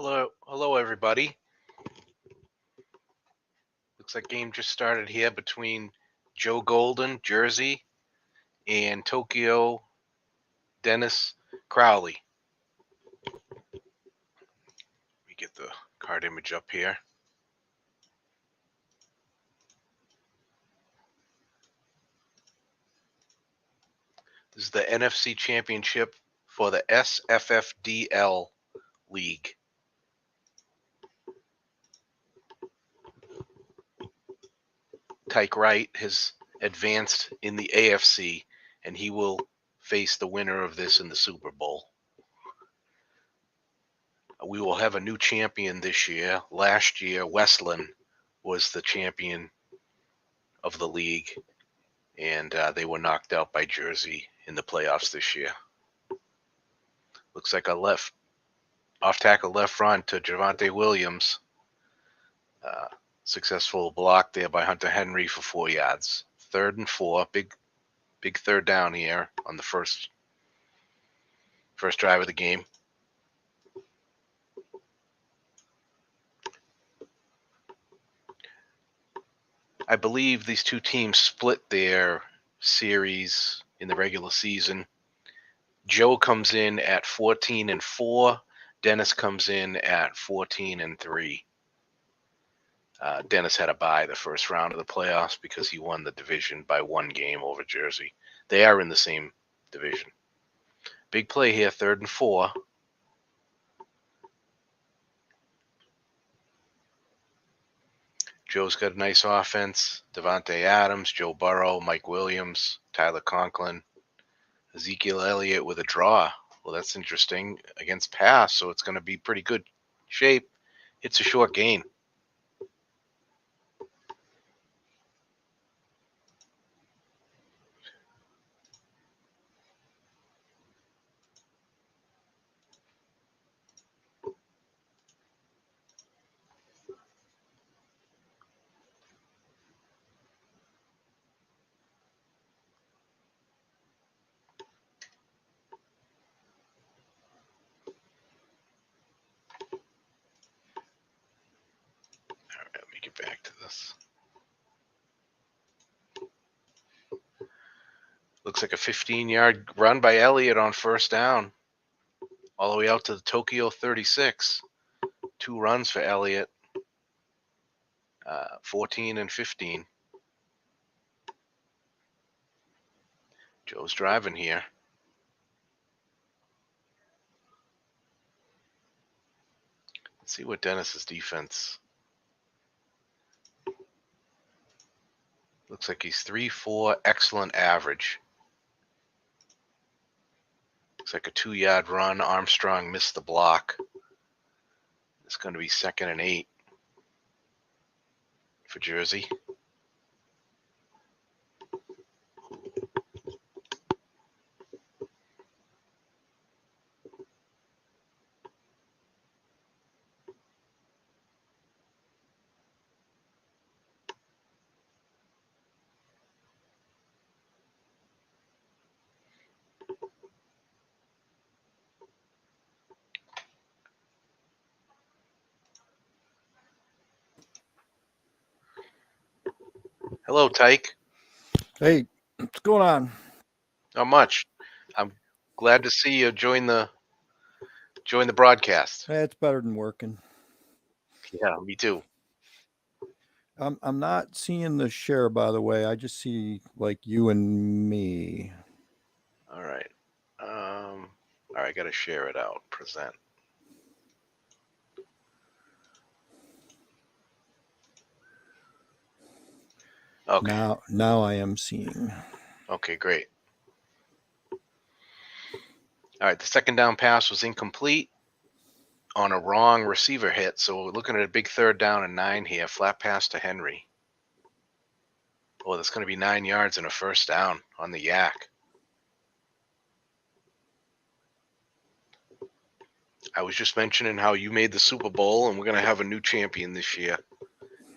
Hello, everybody. Looks like game just started here between Joe Golden, Jersey, and Tokyo Dennis Crowley. Let me get the card image up here. This is the NFC Championship for the SFFDL League. Tyke Wright has advanced in the AFC, and he will face the winner of this in the Super Bowl. We will have a new champion this year. Last year, Westland was the champion of the league, and they were knocked out by Jersey in the playoffs this year. Looks like a off-tackle left front to Javonte Williams. Successful block there by Hunter Henry for 4 yards. 3rd and 4, big third down here on the first drive of the game. I believe these two teams split their series in the regular season. Joe comes in at 14-4. Dennis comes in at 14-3. Dennis had a bye the first round of the playoffs because he won the division by 1 game over Jersey. They are in the same division. Big play here, 3rd and 4. Joe's got a nice offense. Devontae Adams, Joe Burrow, Mike Williams, Tyler Conklin, Ezekiel Elliott with a draw. Well, that's interesting. Against pass, so it's going to be pretty good shape. It's a short gain. Let me get back to this. Looks like a 15-yard run by Elliott on first down, all the way out to the Tokyo 36. 2 runs for Elliott, 14 and 15. Joe's driving here. Let's see what Dennis's defense. Looks like he's 3-4, excellent average. Looks like a 2-yard run. Armstrong missed the block. It's going to be 2nd and 8 for Jersey. Hello, Tyke. Hey, what's going on? Not much. I'm glad to see you join the broadcast. Hey, it's better than working. Yeah, me too. I'm not seeing the share, by the way. I just see like you and me. All right. All right, got to share it out. Present. Okay. Now I am seeing. Okay, great. All right, the second down pass was incomplete on a wrong receiver hit. So we're looking at a big 3rd down and 9 here. Flat pass to Henry. Oh, that's going to be 9 yards and a first down on the yak. I was just mentioning how you made the Super Bowl, and we're going to have a new champion this year,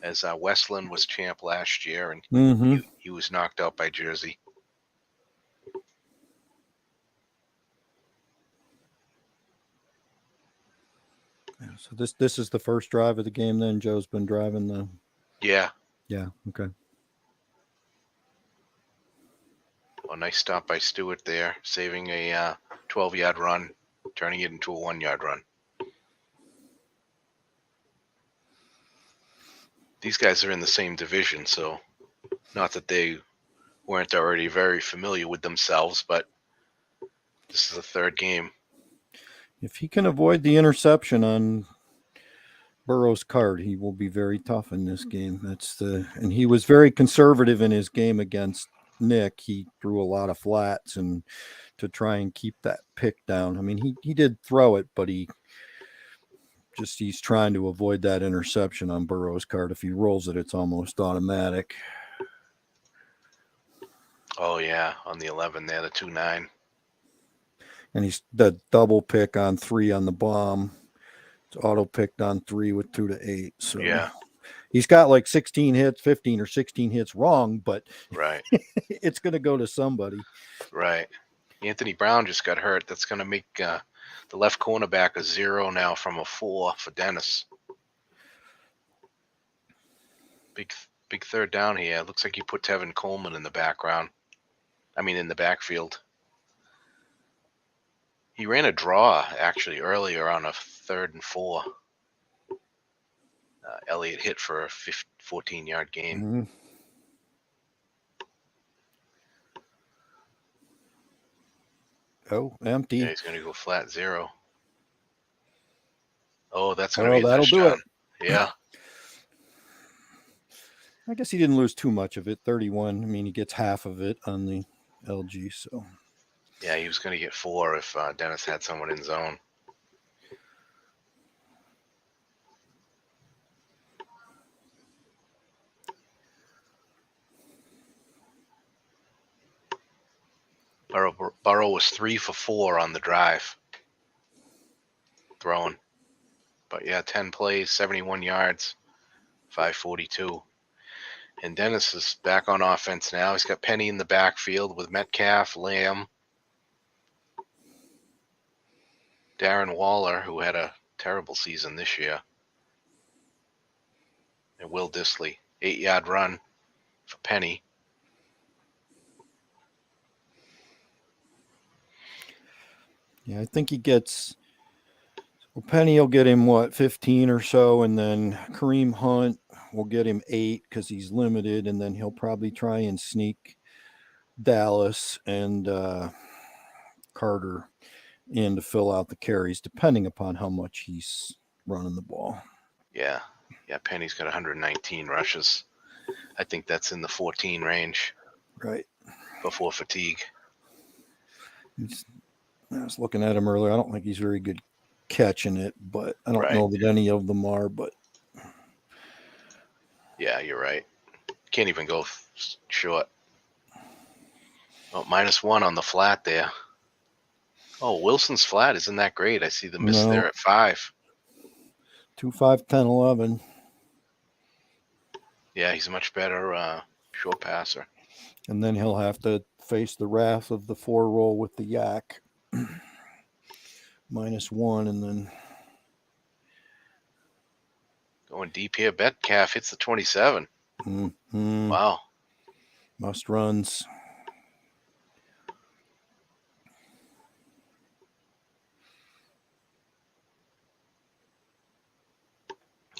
as Westland was champ last year, and he was knocked out by Jersey. So this is the first drive of the game. Then Joe's been driving the. Yeah. Yeah. Okay. A nice stop by Stewart there, saving a 12-yard run, turning it into a 1-yard run. These guys are in the same division, so not that they weren't already very familiar with themselves, but this is the third game. If he can avoid the interception on Burrow's card, he will be very tough in this game. And he was very conservative in his game against Nick. He threw a lot of flats and to try and keep that pick down. I mean, he did throw it, but he's trying to avoid that interception on Burrow's card. If he rolls it, it's almost automatic. Oh yeah, on the 11 there, the 2-9. And he's the double pick on 3 on the bomb. It's auto picked on 3 with 2 to 8. So yeah, he's got like 16 hits, 15 or 16 hits wrong, but right, it's going to go to somebody. Right. Anthony Brown just got hurt. That's going to make the left cornerback a 0 now from a 4 for Dennis. Big third down here. Looks like he put Tevin Coleman in the background. In the backfield. He ran a draw actually earlier on a 3rd and 4. Elliott hit for a 14-yard gain. Mm-hmm. Oh, empty. Yeah, he's going to go flat 0. Oh, that's going to be a that'll touchdown. Do it. Yeah. I guess he didn't lose too much of it. 31. He gets half of it on the LG. So. Yeah, he was going to get 4 if Dennis had someone in zone. Burrow was 3 for 4 on the drive. Throwing. But yeah, 10 plays, 71 yards, 542. And Dennis is back on offense now. He's got Penny in the backfield with Metcalf, Lamb, Darren Waller, who had a terrible season this year, and Will Dissly. 8-yard run for Penny. Yeah, I think he gets. Well, Penny will get him 15 or so, and then Kareem Hunt will get him 8 because he's limited, and then he'll probably try and sneak Dallas and Carter in to fill out the carries, depending upon how much he's running the ball. Yeah, Penny's got 119 rushes. I think that's in the 14 range. Right. Before fatigue. I was looking at him earlier. I don't think he's very good catching it, but I don't know that any of them are. But yeah, you're right. Can't even go short. Oh, -1 on the flat there. Oh, Wilson's flat isn't that great. I see the miss there at 5. 2, 5, 10, 11. Yeah, he's a much better short passer. And then he'll have to face the wrath of the 4 roll with the yak. -1, and then going deep here. Metcalf hits the 27. Mm-hmm. Wow. Must runs.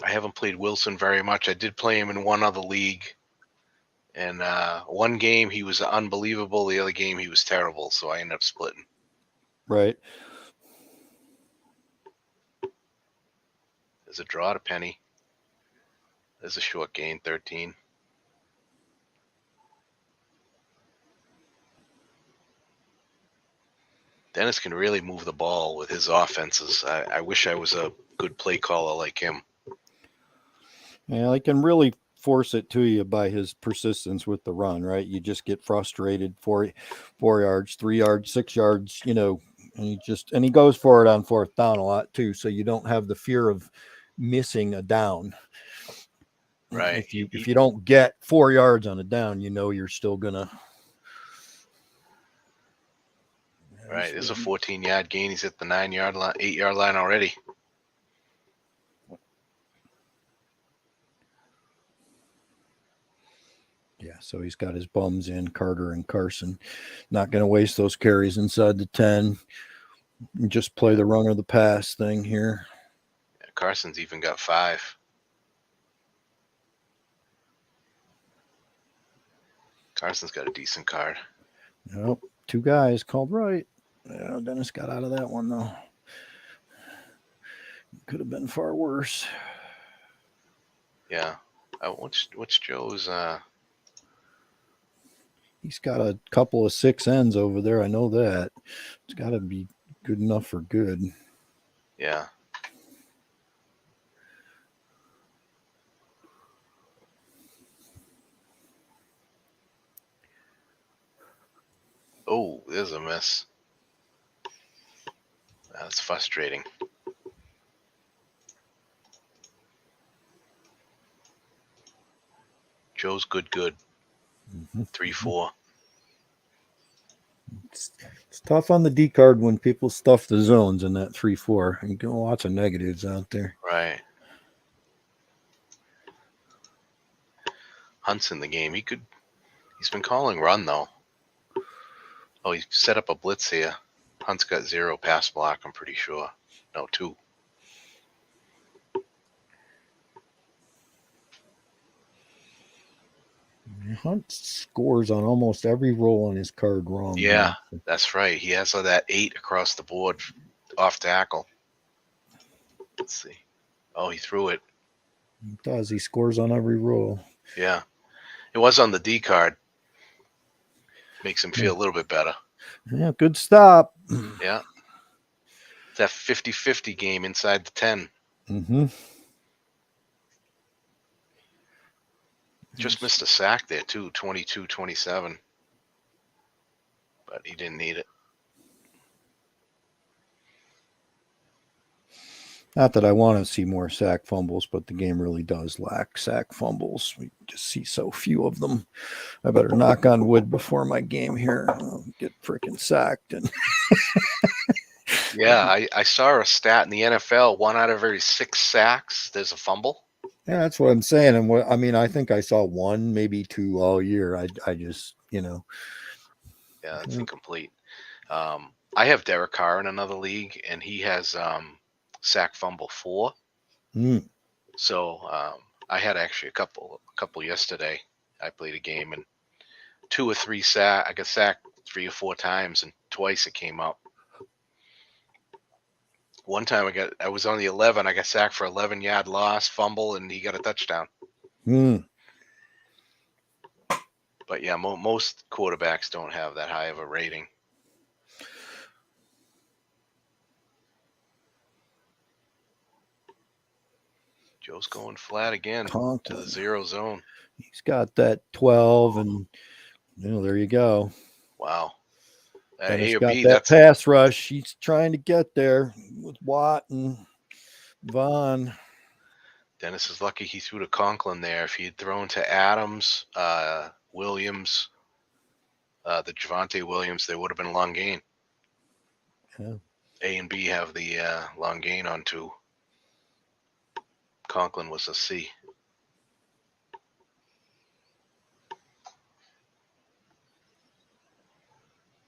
I haven't played Wilson very much. I did play him in one other league. And one game he was unbelievable. The other game he was terrible. So I ended up splitting. Right. There's a draw to Penny. There's a short gain, 13. Dennis can really move the ball with his offenses. I wish I was a good play caller like him. Yeah, he can really force it to you by his persistence with the run, right? You just get frustrated. 4 yards, 3 yards, 6 yards, and he goes for it on 4th down a lot too. So you don't have the fear of missing a down. Right. If you don't get 4 yards on a down, you're still gonna. Right. There's a 14-yard gain. He's at the 8-yard line already. Yeah, so he's got his bums in, Carter and Carson. Not going to waste those carries inside the 10. Just play the run or the pass thing here. Yeah, Carson's even got 5. Carson's got a decent card. Nope, 2 guys called right. Yeah, Dennis got out of that one, though. Could have been far worse. Yeah. What's Joe's? He's got a couple of 6 ends over there. I know that. It's got to be good enough for good. Yeah. Oh, there's a miss. That's frustrating. Joe's good. 3-4. It's tough on the D card when people stuff the zones in that 3-4. You get lots of negatives out there. Right. Hunt's in the game. He's been calling run though. Oh, he set up a blitz here. Hunt's got 0 pass block, I'm pretty sure. No, 2. Hunt scores on almost every roll on his card wrong. Yeah, that's right. He has that 8 across the board off tackle. Let's see. Oh, he threw it. He does. He scores on every roll. Yeah. It was on the D card. Makes him feel a little bit better. Yeah, good stop. Yeah. It's that 50-50 game inside the 10. Mm-hmm. Just missed a sack there, too, 22-27. But he didn't need it. Not that I want to see more sack fumbles, but the game really does lack sack fumbles. We just see so few of them. I better knock on wood before my game here. I'll get freaking sacked. And Yeah, I saw a stat in the NFL, 1 out of every 6 sacks, there's a fumble. yeah, that's what I'm saying. And what I mean, I think I saw 1, maybe 2 all year. I just, Yeah, that's incomplete. I have Derek Carr in another league, and he has sack fumble 4. So I had actually a couple yesterday. I played a game, and 2 or 3 I got sacked 3 or 4 times, and twice it came up. One time I was on the 11. I got sacked for 11-yard loss, fumble, and he got a touchdown. But yeah, most quarterbacks don't have that high of a rating. Joe's going flat again to the 0 zone. He's got that 12, and there you go. Wow. And A he's or got B, that that's pass rush. He's trying to get there with Watt and Vaughn. Dennis is lucky he threw to Conklin there. If he had thrown to Adams, Williams, the Javonte Williams, there would have been a long gain. Yeah. A and B have the long gain on 2. Conklin was a C.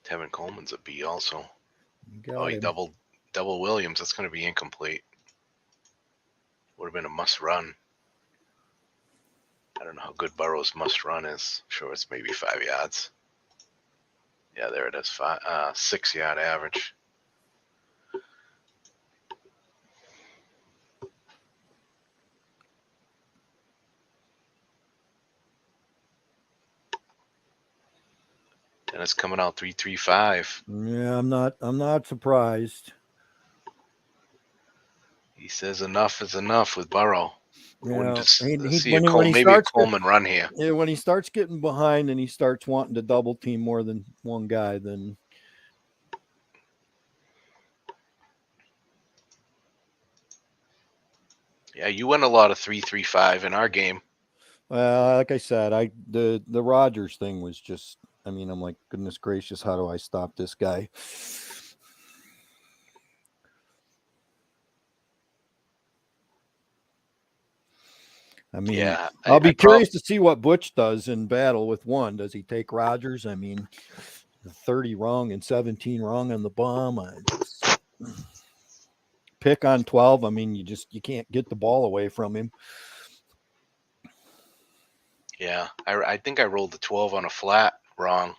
Tevin Coleman's a B also. He doubled Williams. That's going to be incomplete. Would have been a must run. I don't know how good Burrow's must run is. I'm sure it's maybe 5 yards. Yeah, there it is. 6-yard average. And it's coming out 3.35. Yeah, I'm not surprised. He says enough is enough with Burrow. Yeah, Maybe a Coleman run here. Yeah, when he starts getting behind and he starts wanting to double team more than one guy, then yeah, you went a lot of 3.35 in our game. Like I said, the Rodgers thing was just. I mean, I'm like, goodness gracious, how do I stop this guy? I mean, Yeah, I'll I be probably curious to see what Butch does in battle with one. Does he take Rogers? I mean, 30 wrong and 17 wrong on the bomb. I just pick on 12. I mean, you can't get the ball away from him. yeah. I think I rolled the 12 on a flat wrong.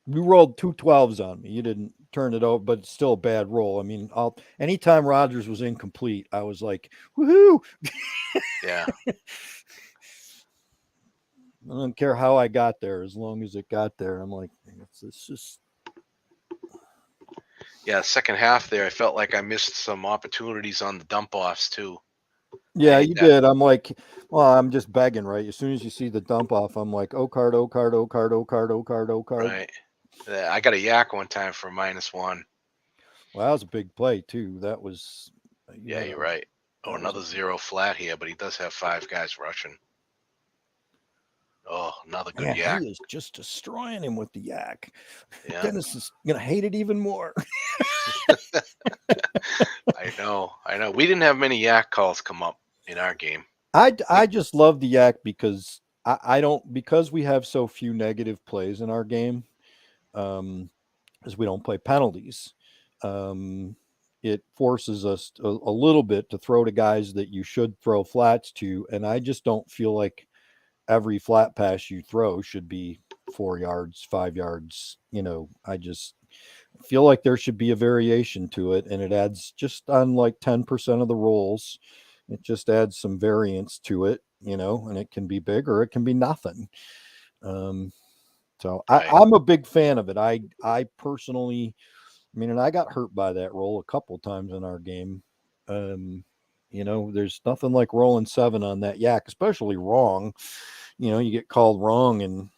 You rolled two 12s on me. You didn't turn it over, but it's still a bad roll. I mean, anytime Rogers was incomplete, I was like, woohoo. Yeah. I don't care how I got there, as long as it got there. I'm like, it's just. Yeah, second half there, I felt like I missed some opportunities on the dump offs too. Yeah, you did. I'm like, well, I'm just begging, right? As soon as you see the dump off, I'm like, oh card, oh card, oh card, oh card, oh card, oh card. Right. I got a yak one time for -1. Well, that was a big play too. That was. Yeah, you're right. Oh, another 0 flat here, but he does have 5 guys rushing. Oh, another good Man, yak. he is just destroying him with the yak. Yeah. Dennis is gonna hate it even more. I know. We didn't have many yak calls come up in our game. I just love the yak because I don't, because we have so few negative plays in our game, because we don't play penalties. It forces us a little bit to throw to guys that you should throw flats to, and I just don't feel like every flat pass you throw should be 4 yards, 5 yards. I just feel like there should be a variation to it, and it adds just on like 10% of the rolls. It just adds some variance to it, and it can be big or it can be nothing. So I'm a big fan of it. I personally, and I got hurt by that roll a couple times in our game. There's nothing like rolling 7 on that yak, especially wrong. You get called wrong and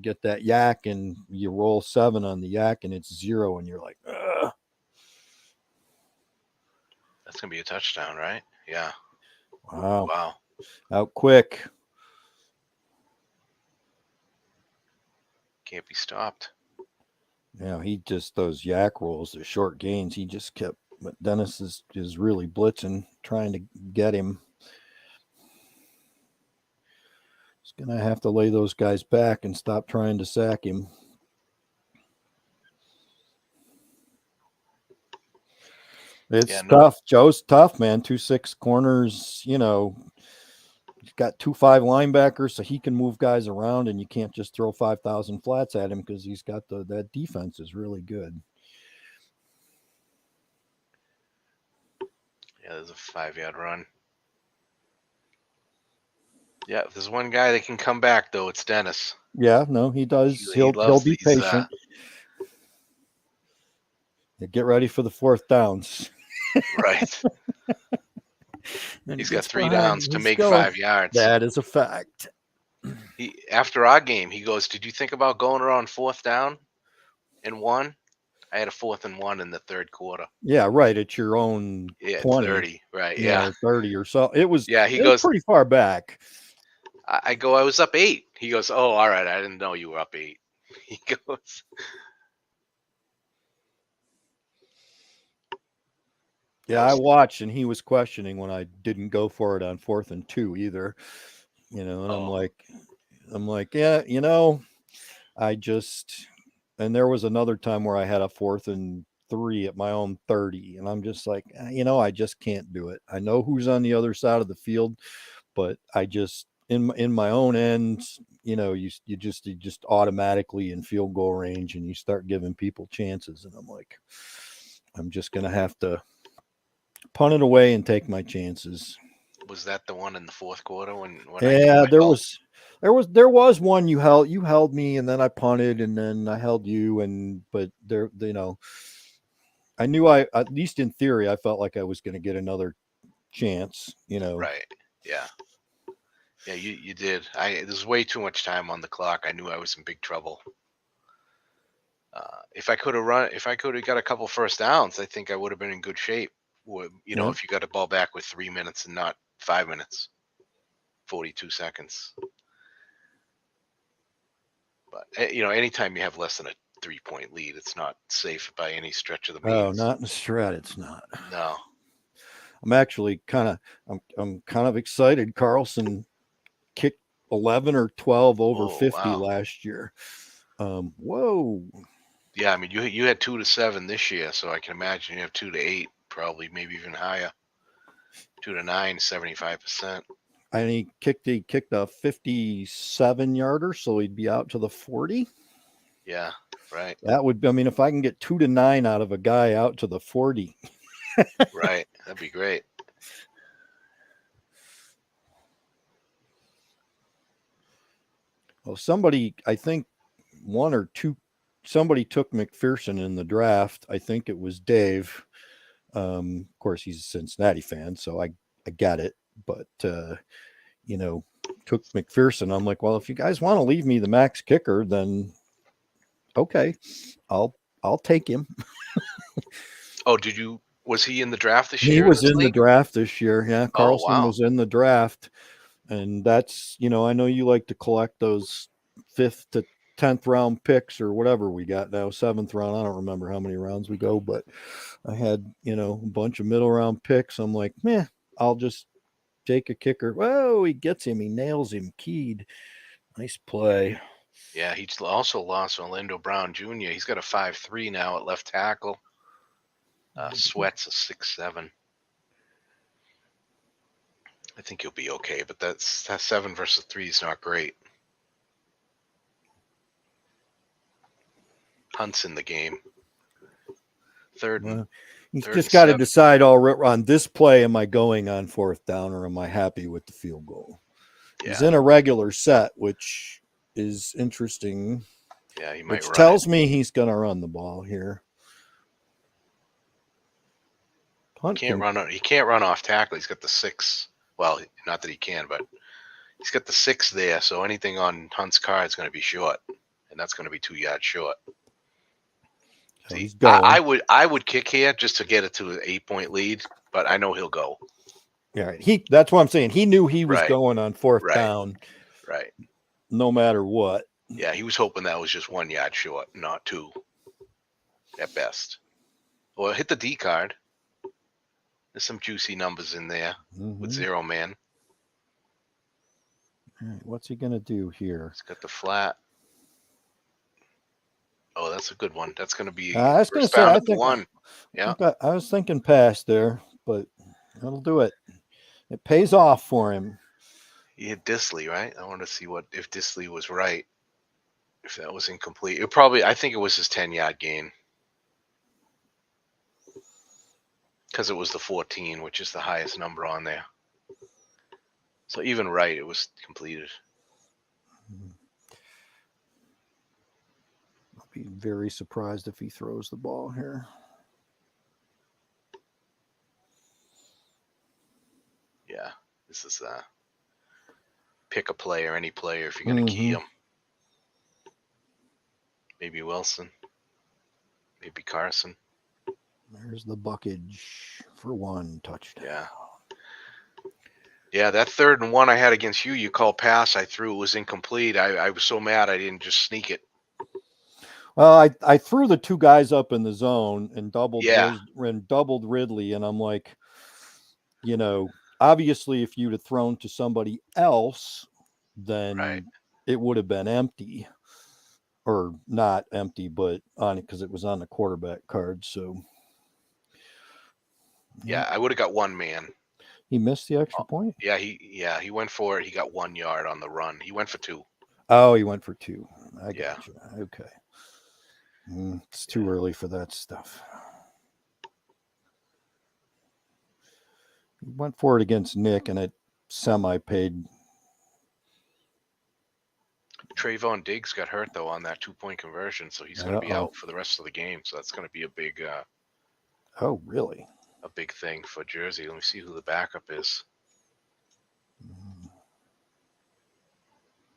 get that yak, and you roll 7 on the yak, and it's 0, and you're like, ugh. That's gonna be a touchdown, right? Yeah. Wow. Out quick. Can't be stopped. Yeah, he just, those yak rolls, the short gains, he just kept. But Dennis is really blitzing, trying to get him. He's gonna have to lay those guys back and stop trying to sack him. It's tough. Joe's tough, man. 2-6 corners. He's got 2-5 linebackers, so he can move guys around, and you can't just throw 5,000 flats at him because he's got that defense is really good. Yeah, there's a 5-yard run. Yeah, if there's one guy that can come back, though, it's Dennis. Yeah, no, he does. He'll be patient. Get ready for the 4th downs. Right. He's got 3 downs to make 5 yards. That is a fact. After our game, he goes, "Did you think about going around 4th down and 1?" I had a 4th and 1 in the 3rd quarter. Yeah, right. It's your own 20. 30, right? Yeah, 30 or so. It was. Yeah, he goes pretty far back. I go, "I was up 8." He goes, "Oh, all right. I didn't know you were up 8." He goes. Yeah, I watched, and he was questioning when I didn't go for it on 4th and 2 either. And I'm like, yeah, I just, and there was another time where I had a 4th and 3 at my own 30, and I'm just like, I just can't do it. I know who's on the other side of the field, but I just, in my own end, you just automatically in field goal range, and you start giving people chances, and I'm like, I'm just gonna have to punt it away and take my chances. Was that the one in the 4th quarter when yeah, there was one you held me, and then I punted, and then I held you, but there, I knew at least in theory, I felt like I was going to get another chance, Right. Yeah. Yeah, you did. There's way too much time on the clock. I knew I was in big trouble. If I could have got a couple 1st downs, I think I would have been in good shape. If you got a ball back with 3 minutes and not 5 minutes, 42 seconds. But anytime you have less than a 3-point lead, it's not safe by any stretch of the means. Oh, not in a strat, it's not. No. I'm actually I'm kind of excited. Carlson kicked 11 or 12 over Oh, 50 wow. last year. Whoa. Yeah, I mean, you had 2 to 7 this year, so I can imagine you have 2 to 8, probably, maybe even higher. 2 to 9, 75%. And he kicked a 57 yarder, so he'd be out to the 40. Yeah, right, That would be, I mean, if I can get 2 to 9 out of a guy out to the 40. right. That'd be great. Well, somebody, I think one or two, somebody took McPherson in the draft. I think it was Dave. Of course, he's a Cincinnati fan, so I get it. But you know, took McPherson. I'm like, well, if you guys want to leave me the max kicker, then okay, I'll take him. Oh, was he in the draft this He year in was this in the league? draft this year. Yeah, Oh, Carlson wow. was in the draft, and that's, I know you like to collect those 5th to 10th round picks or whatever we got now, 7th round. I don't remember how many rounds we go, but I had, a bunch of middle round picks. I'm like, meh, I'll just take a kicker. Whoa, he gets him. He nails him. Keyed. Nice play. Yeah, he's also lost Orlando Brown Jr. He's got a 5'3" now at left tackle. Sweat's a 6'7". I think he'll be okay, but that 7 versus 3 is not great. Hunt's in the game. Third and He's third just and got to 7. decide on this play, am I going on 4th down or am I happy with the field goal? He's Yeah, in a regular set, which is interesting, yeah, he might which run it. tells me he's going to run the ball here. He can't run off tackle. He's got the 6. Well, not that he can, but he's got the 6 there. So anything on Hunt's card is going to be short, and that's going to be 2 yards short. So See, he's going. I would kick here just to get it to an 8-point lead, but I know he'll go. Yeah, that's what I'm saying. He knew he was Right. going on 4th Right. down, Right. no matter what. Yeah, he was hoping that was just 1 yard short, not 2 at best. Well, hit the D card. There's some juicy numbers in there with 0 man. All right, what's he going to do here? He's got the flat. Oh, that's a good one. That's going to be I was going to first say, down I at the think 1. Yeah. I was thinking pass there, but that'll do it. It pays off for him. He hit Disley, right? I want to see if Disley was right. If that was incomplete. I think it was his 10-yard gain. Because it was the 14, which is the highest number on there. So even right, it was completed. I'll be very surprised if he throws the ball here. Yeah, this is pick a player, any player, if you're going to key him. Maybe Wilson. Maybe Carson. There's the buckage for 1 touchdown. Yeah. Yeah, that 3rd and 1 I had against you called pass. I threw. It was incomplete. I was so mad I didn't just sneak it. Well, I threw the 2 guys up in the zone and doubled Ridley, and I'm like, obviously if you'd have thrown to somebody else, then it would have been empty. Or not empty, but on it because it was on the quarterback card. So yeah, I would have got 1 man. He missed the extra point. Yeah, he went for it. He got 1 yard on the run. He went for 2. Oh, he went for 2. I got you. Okay. It's too early for that stuff. He went for it against Nick, and it semi-paid. Trayvon Diggs got hurt, though, on that 2-point conversion, so he's going to be out for the rest of the game. So that's going to be a big oh, really? A big thing for Jersey. Let me see who the backup is.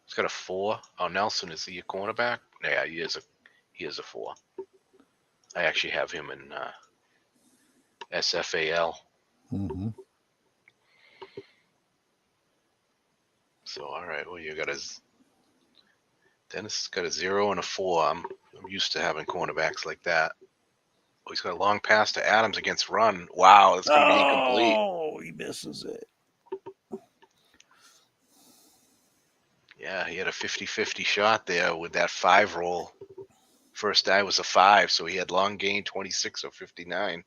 He's got a 4. Oh, Nelson, is he a cornerback? Yeah, he is a 4. I actually have him in SFAL. So, all right. Well, Dennis has got a 0 and a 4. I'm used to having cornerbacks like that. Oh, he's got a long pass to Adams against run. Wow, that's going to be incomplete. Oh, he misses it. Yeah, he had a 50-50 shot there with that 5 roll. First die was a 5, so he had long gain 26 or 59.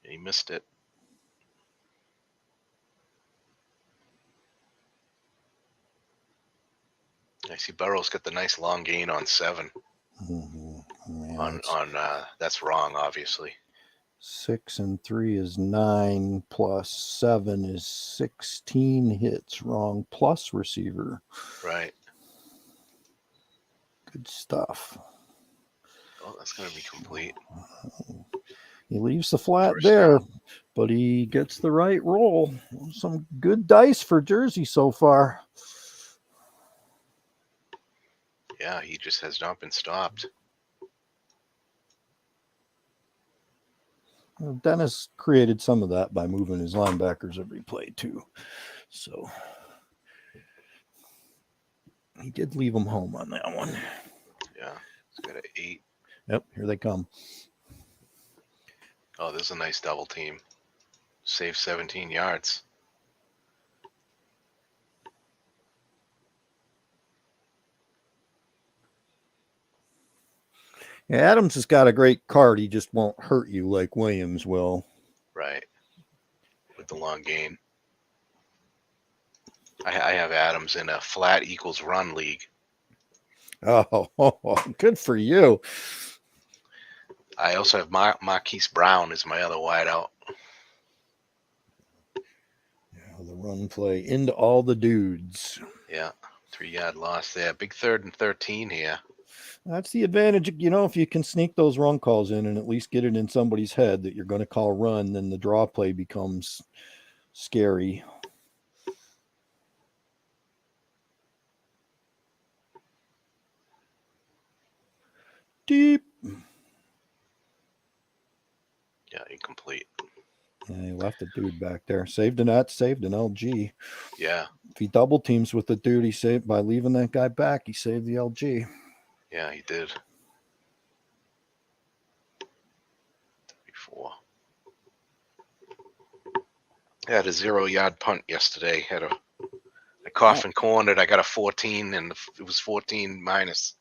And he missed it. I see Burrow's got the nice long gain on 7. Yeah, That's wrong, obviously. 6 and 3 is 9, plus 7 is 16 hits. Wrong plus receiver. Right. Good stuff. Oh, that's going to be complete. He leaves the flat First there, down. but he gets the right roll. Some good dice for Jersey so far. Yeah, he just has not been stopped. Dennis created some of that by moving his linebackers every play too. So he did leave them home on that one. Yeah, he's got an 8. Yep, here they come. Oh, this is a nice double team. Save 17 yards. Yeah, Adams has got a great card. He just won't hurt you like Williams will. Right. With the long gain. I have Adams in a flat equals run league. Oh, good for you. I also have Marquise Brown as my other wideout. Yeah, the run play into all the dudes. Yeah, 3-yard loss there. Big 3rd and 13 here. That's the advantage. If you can sneak those run calls in and at least get it in somebody's head that you're going to call run, then the draw play becomes scary. Deep. Yeah, incomplete. Yeah, he left the dude back there. Saved an LG. Yeah. If he double teams with the dude, he saved by leaving that guy back. He saved the LG. Yeah, he did. 34. I had a 0-yard punt yesterday. Had a coffin cornered. I got a 14, and it was 14 minus.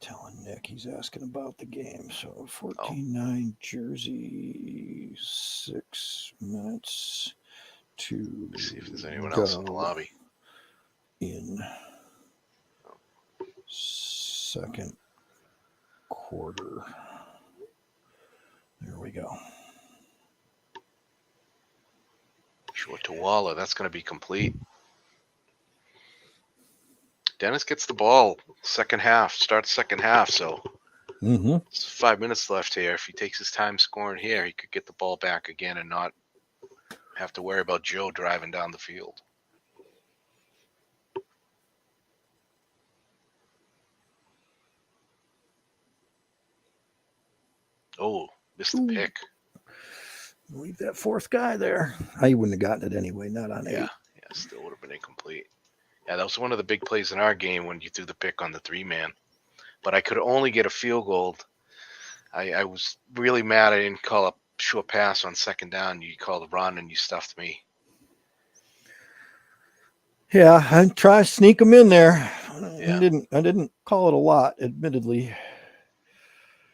Telling Nick he's asking about the game. So 14-9 Jersey, 6 minutes to Let's see if there's anyone else in the lobby. In second quarter. There we go. Short to Waller. That's going to be complete. Dennis gets the ball second half. Starts second half. So it's 5 minutes left here. If he takes his time scoring here, he could get the ball back again and not have to worry about Joe driving down the field. Oh, missed the pick. Leave that fourth guy there. I wouldn't have gotten it anyway, not on 8. Yeah, still would have been incomplete. Yeah, that was one of the big plays in our game when you threw the pick on the 3-man. But I could only get a field goal. I was really mad I didn't call a short pass on second down. You called a run and you stuffed me. Yeah, I try to sneak them in there. Yeah. I didn't call it a lot, admittedly.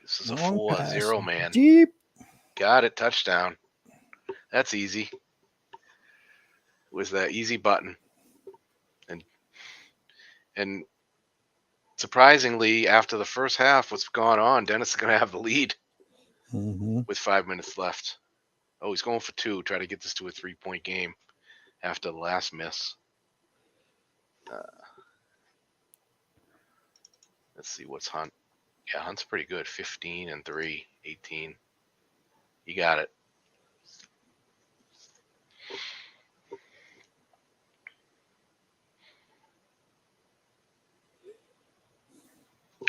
This is a 4-0, man. Deep. Got it. Touchdown. That's easy. It was that easy button. And surprisingly, after the first half, what's gone on, Dennis is going to have the lead with 5 minutes left. Oh, he's going for 2. Try to get this to a 3-point game after the last miss. Let's see what's Hunt. Yeah, Hunt's pretty good. 15 and 3, 18. You got it.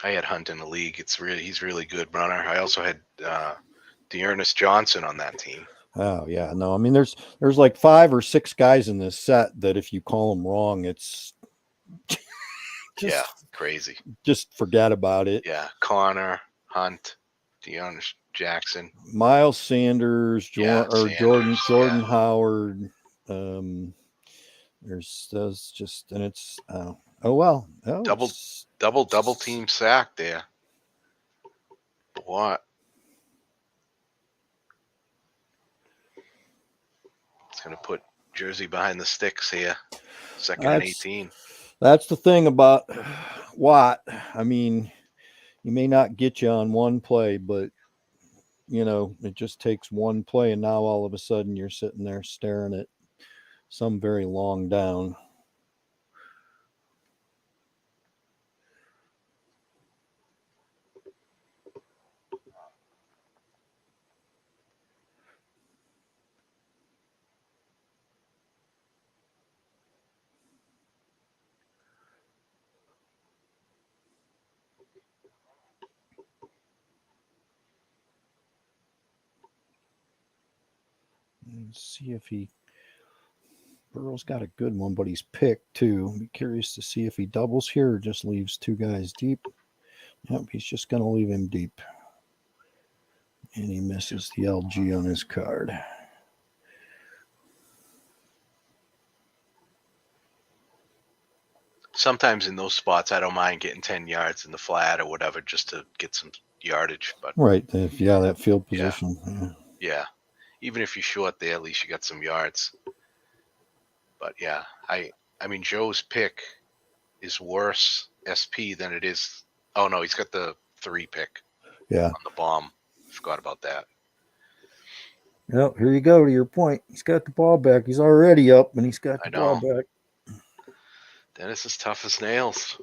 I had Hunt in the league. He's really good runner. I also had Dearness Johnson on that team. Oh yeah, no, I mean there's like 5 or 6 guys in this set that if you call them wrong, it's just crazy. Just forget about it. Yeah, Connor, Hunt, Deion Jackson. Miles Sanders, Sanders, Jordan Howard. There's just, and it's oh well, double team sack there. What? It's gonna put Jersey behind the sticks here. Second and 18. That's the thing about Watt. I mean, he may not get you on one play, but it just takes one play, and now all of a sudden you're sitting there staring at some very long down. Let's see if Burrow's got a good one, but he's picked too. I'm curious to see if he doubles here or just leaves two guys deep. Yep, he's just going to leave him deep. And he misses the LG on his card. Sometimes in those spots, I don't mind getting 10 yards in the flat or whatever just to get some yardage. But right, that field position. Yeah. Even if you're short there, at least you got some yards. But yeah, I mean, Joe's pick is worse SP than it is. Oh no, he's got the 3 pick. Yeah. On the bomb. Forgot about that. Well, here you go to your point. He's got the ball back. He's already up, and he's got the ball back. Dennis is tough as nails.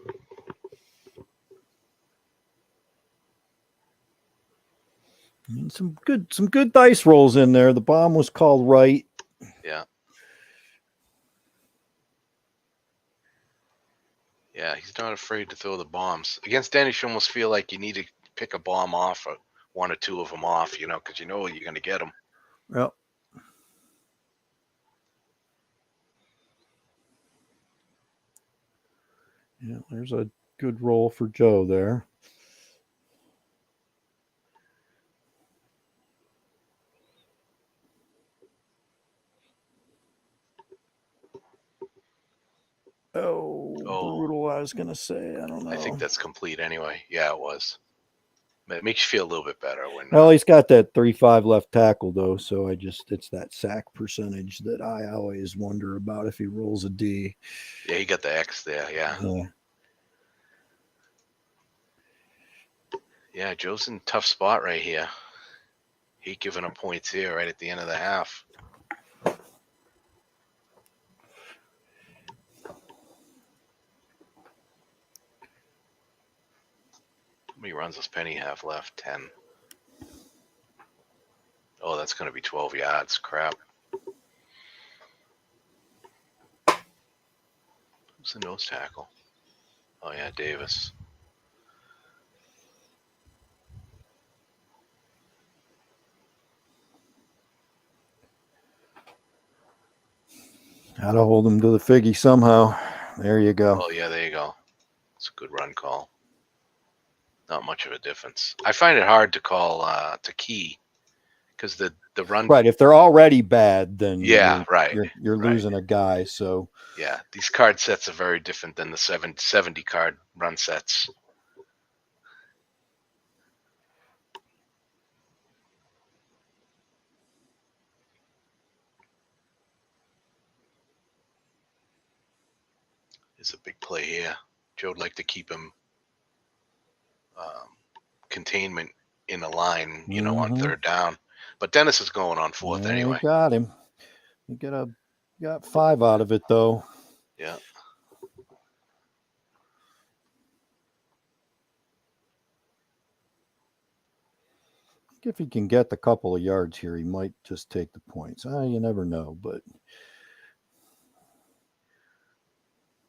And some good dice rolls in there. The bomb was called right. Yeah. Yeah, he's not afraid to throw the bombs. Against Dennis, you almost feel like you need to pick a bomb off or one or two of them off, because you're going to get them. Yep. Yeah, there's a good roll for Joe there. Oh, brutal, I was going to say. I don't know. I think that's complete anyway. Yeah, it was. But it makes you feel a little bit better. Well, he's got that 3-5 left tackle, though, so it's that sack percentage that I always wonder about if he rolls a D. Yeah, he got the X there, yeah. Yeah, Joe's in a tough spot right here. He giving up points here right at the end of the half. How many runs does Penny have left? 10. Oh, that's going to be 12 yards. Crap. Who's the nose tackle? Oh, yeah, Davis. Got to hold him to the figgy somehow. There you go. Oh, yeah, there you go. It's a good run call. Not much of a difference. I find it hard to call to key because the run. Right. If they're already bad, then you're losing a guy. So yeah, these card sets are very different than the 70 card run sets. It's a big play here. Joe would like to keep him containment in a line, on third down. But Dennis is going on fourth anyway. You got him. You got 5 out of it, though. Yeah. If he can get the couple of yards here, he might just take the points. You never know, but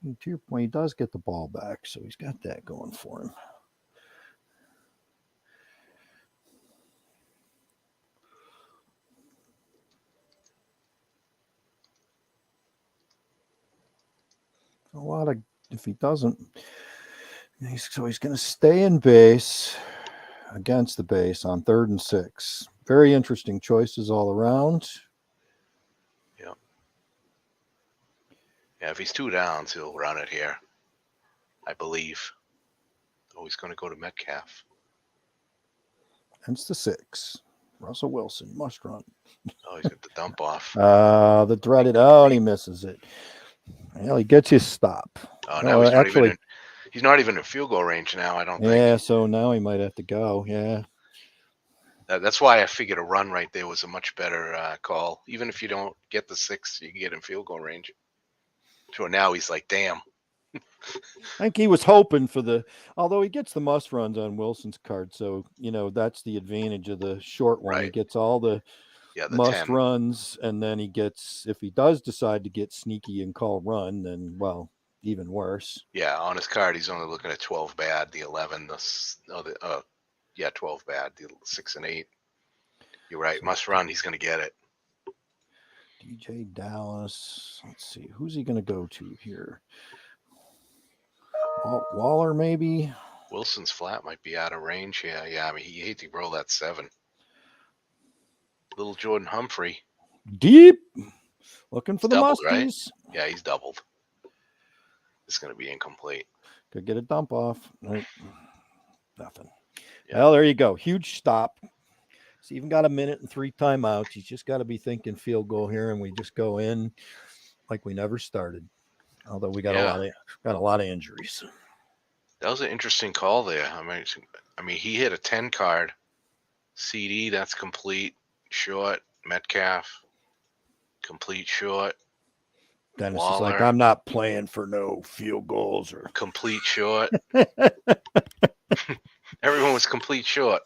to your point, he does get the ball back, so he's got that going for him. If he doesn't, he's going to stay in base. against the base on 3rd and 6. Very interesting choices all around. Yeah. Yeah, if he's 2 downs, he'll run it here, I believe. Oh, he's going to go to Metcalf. Hence the 6. Russell Wilson must run. Oh, he's got the dump off. The dreaded. Oh, and he misses it. Well, he gets his stop. Oh, now he's actually, not even in field goal range now, I don't think. Yeah, so now he might have to go. Yeah. That's why I figured a run right there was a much better call. Even if you don't get the 6, you can get in field goal range. So now he's like, damn. I think he was hoping for although he gets the must runs on Wilson's card. So, that's the advantage of the short one. Right. He gets all the must 10 runs, and then he gets, if he does decide to get sneaky and call run, then, well, even worse. Yeah, on his card, he's only looking at 12 bad, the 11, 12 bad, the 6 and 8. You're right. So, must run. He's going to get it. DJ Dallas. Let's see. Who's he going to go to here? Waller, maybe? Wilson's flat might be out of range here. Yeah, I mean, he hate to roll that 7. Little Jordan Humphrey. Deep. Looking for the doubled, musties. Right? Yeah, he's doubled. It's going to be incomplete. Could get a dump off. Nope. Nothing. Yeah. Well, there you go. Huge stop. He's even got a minute and 3 timeouts. He's just got to be thinking field goal here, and we just go in like we never started. Although we got a lot of injuries. That was an interesting call there. I mean, he hit a 10 card. CD, that's complete. Short. Metcalf. Complete short. Dennis Waller, is like, I'm not playing for no field goals or complete short. Everyone was complete short.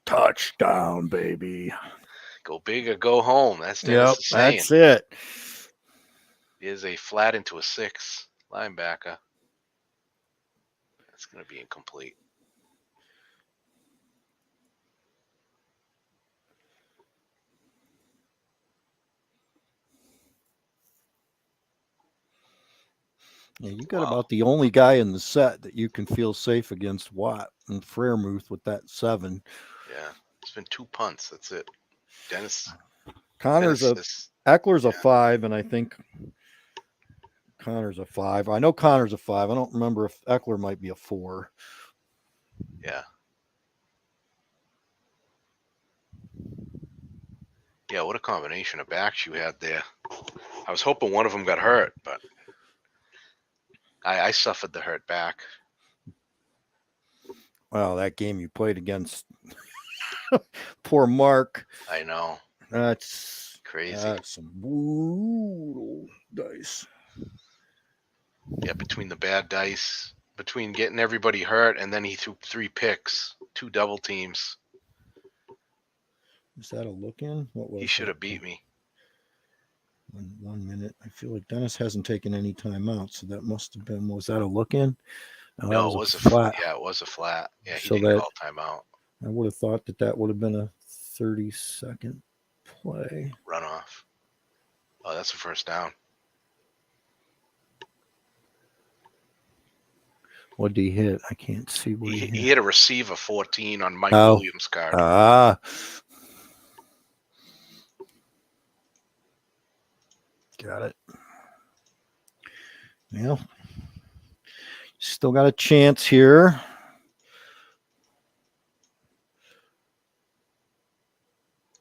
Touchdown, baby. Go big or go home. That's Dennis saying. That's it. Is a flat into a 6 linebacker. That's going to be incomplete. Yeah, you got about the only guy in the set that you can feel safe against Watt and Freiermuth with that 7. Yeah, it's been 2 punts. That's it. Eckler's a 5, and I think Connor's a 5. I know Connor's a 5. I don't remember if Eckler might be a 4. Yeah. Yeah, what a combination of backs you had there. I was hoping one of them got hurt, but I suffered the hurt back. Well, that game you played against poor Mark. I know. That's crazy. That's some brutal dice. Yeah, between the bad dice, between getting everybody hurt, and then he threw 3 picks, 2 double teams. Is that a look in? What was he should have beat me. 1 minute. I feel like Dennis hasn't taken any time out, so that must have been. Was that a look in? No, it was a flat. Yeah, it was a flat. Yeah, he didn't call timeout. I would have thought that would have been a 30-second play. Runoff. Oh, that's a first down. What did he hit? I can't see what he hit. He hit a receiver 14 on Mike Williams' card. Got it. Well, still got a chance here.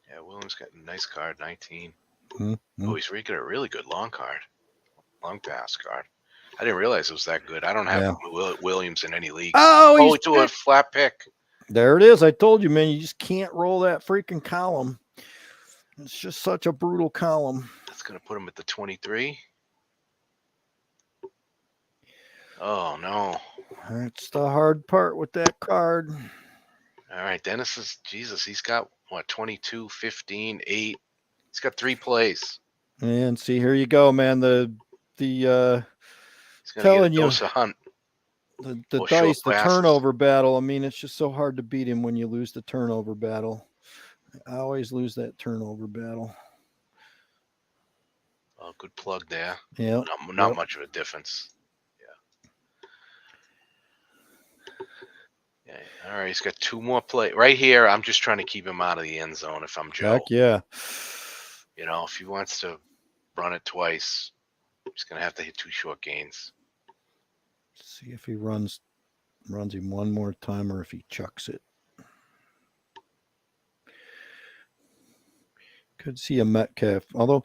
Yeah, Williams got a nice card, 19. Mm-hmm. Oh, he's got a really good long card. Long pass card. I didn't realize it was that good. I don't have Williams in any league. Oh, he threw a flat pick. There it is. I told you, man, you just can't roll that freaking column. It's just such a brutal column. That's going to put him at the 23. Oh, no. That's the hard part with that card. All right, Dennis he's got, 22, 15, 8. He's got 3 plays. And see, here you go, man. He's telling you, hunt. The dice, the turnover battle. I mean, it's just so hard to beat him when you lose the turnover battle. I always lose that turnover battle. Oh, good plug there. Yeah. Not much of a difference. Yeah. All right, he's got 2 more play right here. I'm just trying to keep him out of the end zone if I'm Joe. Heck yeah. You know, if he wants to run it twice, he's going to have to hit 2 short gains. See if he runs him one more time or if he chucks it. Could see a Metcalf, although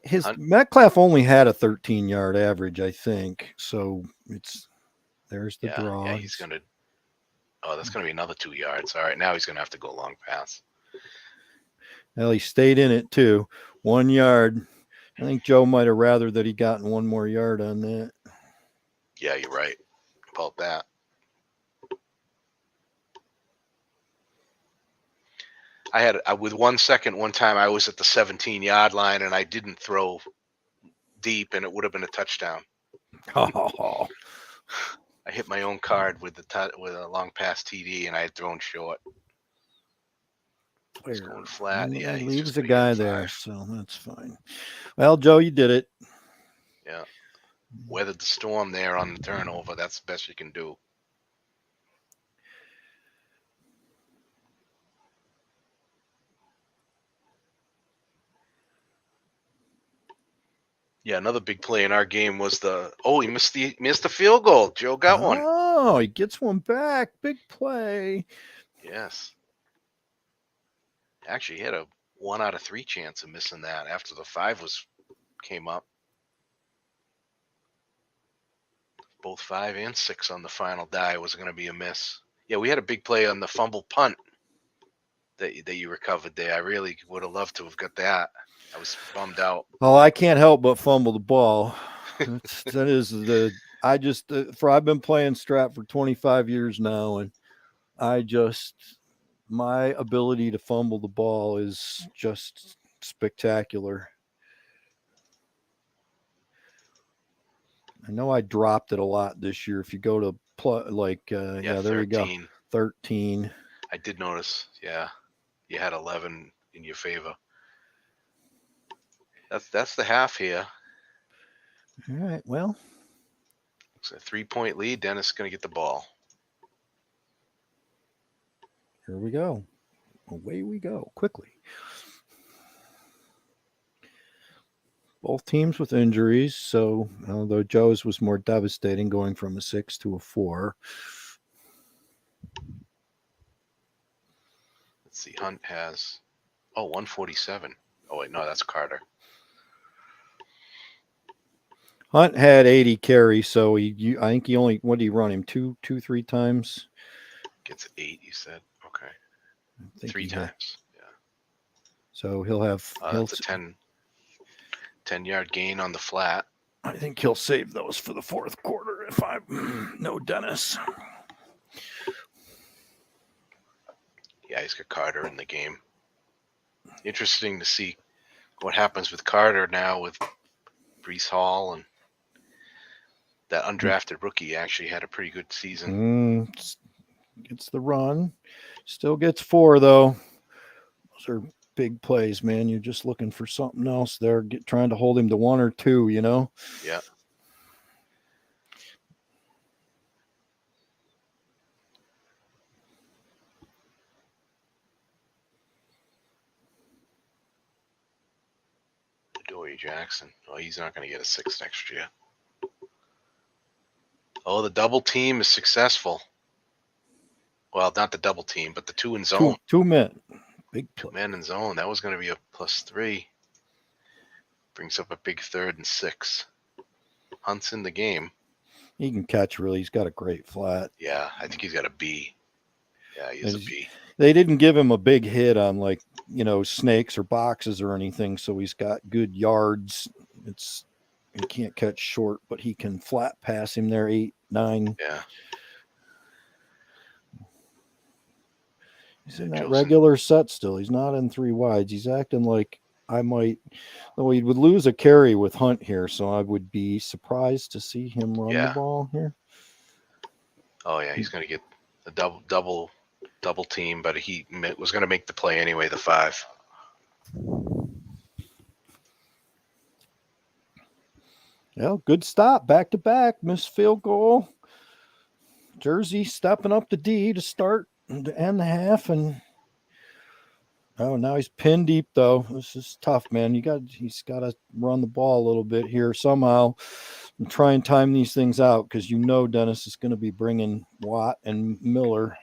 his Metcalf only had a 13-yard average, I think. So there's the draw. Yeah, he's going to. Oh, that's going to be another 2 yards. All right, now he's going to have to go long pass. Well, he stayed in it too. 1 yard. I think Joe might have rather that he gotten 1 more yard on that. Yeah, you're right about that. I had with 1 second one time I was at the 17-yard line and I didn't throw deep and it would have been a touchdown. Oh. I hit my own card with a long pass TD and I had thrown short. He's going flat. Yeah, he leaves a guy there, so that's fine. Well, Joe, you did it. Yeah, weathered the storm there on the turnover. That's the best you can do. Yeah, another big play in our game was he missed the field goal. Joe got one. Oh, he gets one back. Big play. Yes. Actually, he had a 1 out of 3 chance of missing that after the 5 came up. Both 5 and 6 on the final die was going to be a miss. Yeah, we had a big play on the fumble punt that you recovered there. I really would have loved to have got that. I was bummed out. Well, I can't help but fumble the ball. I've been playing Strat for 25 years now, and my ability to fumble the ball is just spectacular. I know I dropped it a lot this year. If you go to there 13. we go, 13. I did notice. Yeah, you had 11 in your favor. That's the half here. All right. Well, it's a 3-point lead. Dennis is going to get the ball. Here we go. Away we go quickly. Both teams with injuries, so although Joe's was more devastating, going from a 6 to a 4. Let's see. Hunt has 147. Oh wait, no, that's Carter. Hunt had 80 carries, so I think he only, what did he run him? 3 times? Gets 8, you said. Okay. 3 times. Yeah. So he'll have that's a 10-yard gain on the flat. I think he'll save those for the fourth quarter if I know Dennis. Yeah, he's got Carter in the game. Interesting to see what happens with Carter now with Breece Hall, and that undrafted rookie actually had a pretty good season. Gets the run. Still gets 4, though. Those are big plays, man. You're just looking for something else there, trying to hold him to 1 or 2, Yeah. Adoree Jackson. Oh, he's not going to get a 6 next year. Oh, the double team is successful. Well, not the double team, but the 2 in zone. 2 men. Big 2 men in zone. That was going to be a +3. Brings up a big 3rd and 6. Hunt's in the game. He can catch, really. He's got a great flat. Yeah, I think he's got a B. Yeah, he is a B. They didn't give him a big hit on snakes or boxes or anything, so he's got good yards. He can't catch short, but he can flat pass him there 8, 9. Yeah. He's in that regular set still. He's not in 3 wides. He's acting like he would lose a carry with Hunt here, so I would be surprised to see him run the ball here. Oh yeah, he's going to get a double team, but he was going to make the play anyway, the 5. Yeah, good stop, back to back, missed field goal. Jersey stepping up the D to start and the half, and oh, now he's pinned deep though. This is tough, man. He's got to run the ball a little bit here somehow, and try and time these things out because Dennis is going to be bringing Watt and Miller.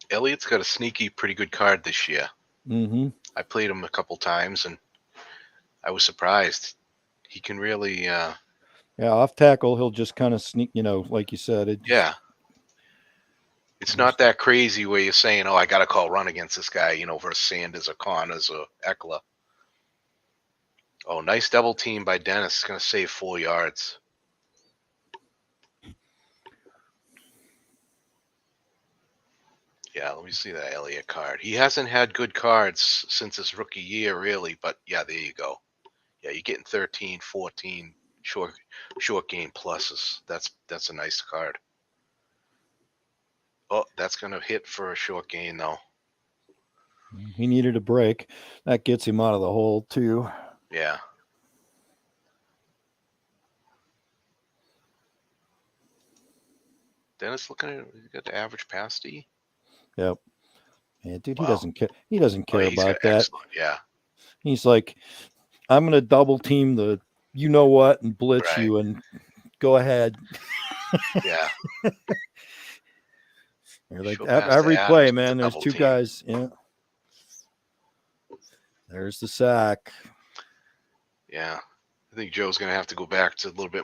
Elliott's got a sneaky, pretty good card this year. Mm-hmm. I played him a couple times, and I was surprised. He can really, yeah, off tackle, he'll just kind of sneak. Like you said, yeah. It's not that crazy where you're saying, "Oh, I got to call run against this guy," versus Sanders or Connors or Eckler. Oh, nice double team by Dennis. It's going to save 4 yards. Yeah, let me see that Elliott card. He hasn't had good cards since his rookie year, really. But yeah, there you go. Yeah, you're getting 13, 14 short game pluses. That's a nice card. Oh, that's going to hit for a short gain, though. He needed a break. That gets him out of the hole, too. Yeah. Dennis looking at he got the average pass D. Yep. Yeah, dude, he doesn't care. He doesn't care about that. Excellent. Yeah. He's like, I'm going to double team the what and blitz you and go ahead. Yeah. Like every play, man, there's two guys. Yeah. There's the sack. Yeah. I think Joe's going to have to go back to a little bit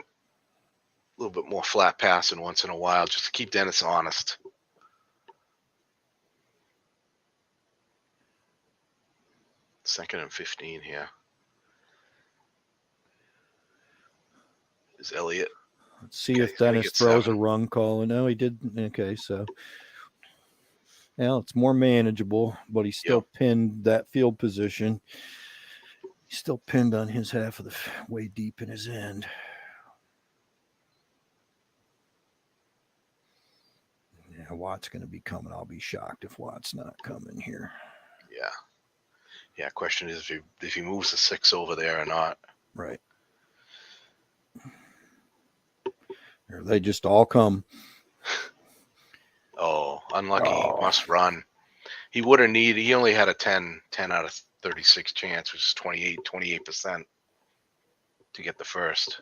more flat passing once in a while just to keep Dennis honest. Second and 15 here. Is Elliott? Let's see if Dennis throws a run call. No, he didn't. Okay, so it's more manageable, but he's still pinned that field position. He's still pinned on his half of the way deep in his end. Yeah, Watt's going to be coming. I'll be shocked if Watt's not coming here. Yeah. Yeah, question is if he moves the 6 over there or not. Right. Or they just all come. Oh, unlucky. Oh. Must run. He would have needed. He only had a 10 out of 36 chance, which is 28% to get the first.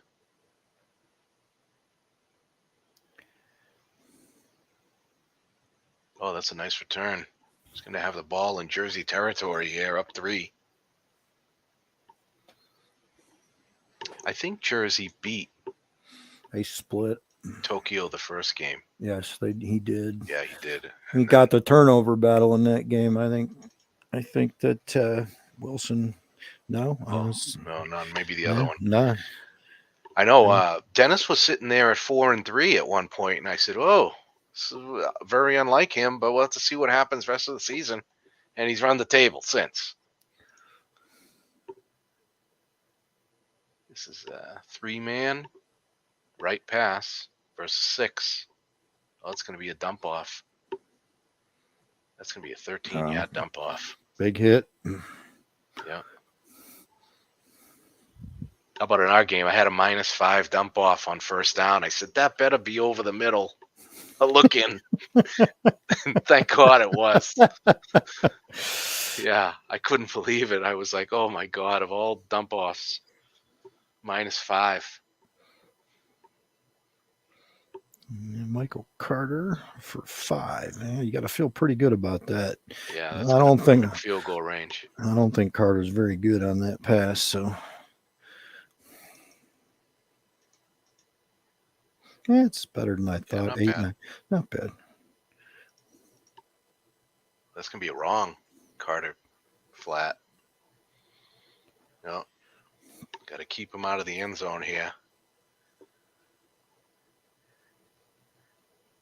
Oh, that's a nice return. He's going to have the ball in Jersey territory here, up 3. I think Jersey beat. They split Tokyo the first game. Yes, he did. Yeah, he did. He got the turnover battle in that game. I think that Wilson. No, no, none. Maybe the other one. None. I know. Dennis was sitting there at 4-3 at one point, and I said, "Oh, this is very unlike him." But we'll have to see what happens rest of the season. And he's run the table since. This is a 3-man right pass versus 6. Oh, it's going to be a dump off. That's going to be a 13-yard dump off. Big hit. Yeah. How about in our game? I had a -5 dump off on first down. I said, that better be over the middle. A look in. Thank God it was. Yeah, I couldn't believe it. I was like, oh my God, of all dump offs, -5. Michael Carter for 5. Man, you got to feel pretty good about that. Yeah, that's I don't think field goal range. I don't think Carter's very good on that pass. So, yeah, it's better than I thought. Yeah, 8-9, not bad. That's gonna be a wrong, Carter, flat. No, got to keep him out of the end zone here.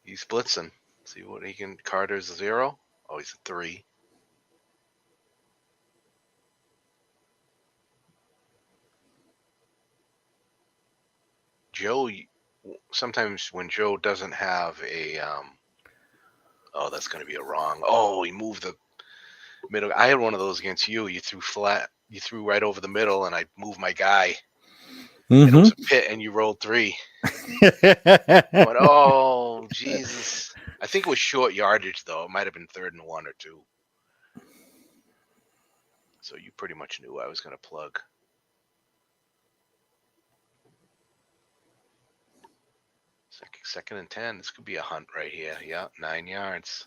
He's blitzing. See what he can. Carter's a 0. Oh, he's a 3. Joe, sometimes when Joe doesn't have a, oh, that's going to be a wrong. Oh, he moved the middle. I had one of those against you. You threw flat you threw right over the middle, and I moved my guy, and it was a pit, and you rolled 3. I went, oh, Jesus. I think it was short yardage, though. It might have been 3rd and 1 or 2. So you pretty much knew I was going to plug. Second and 10. This could be a hunt right here. Yeah, 9 yards.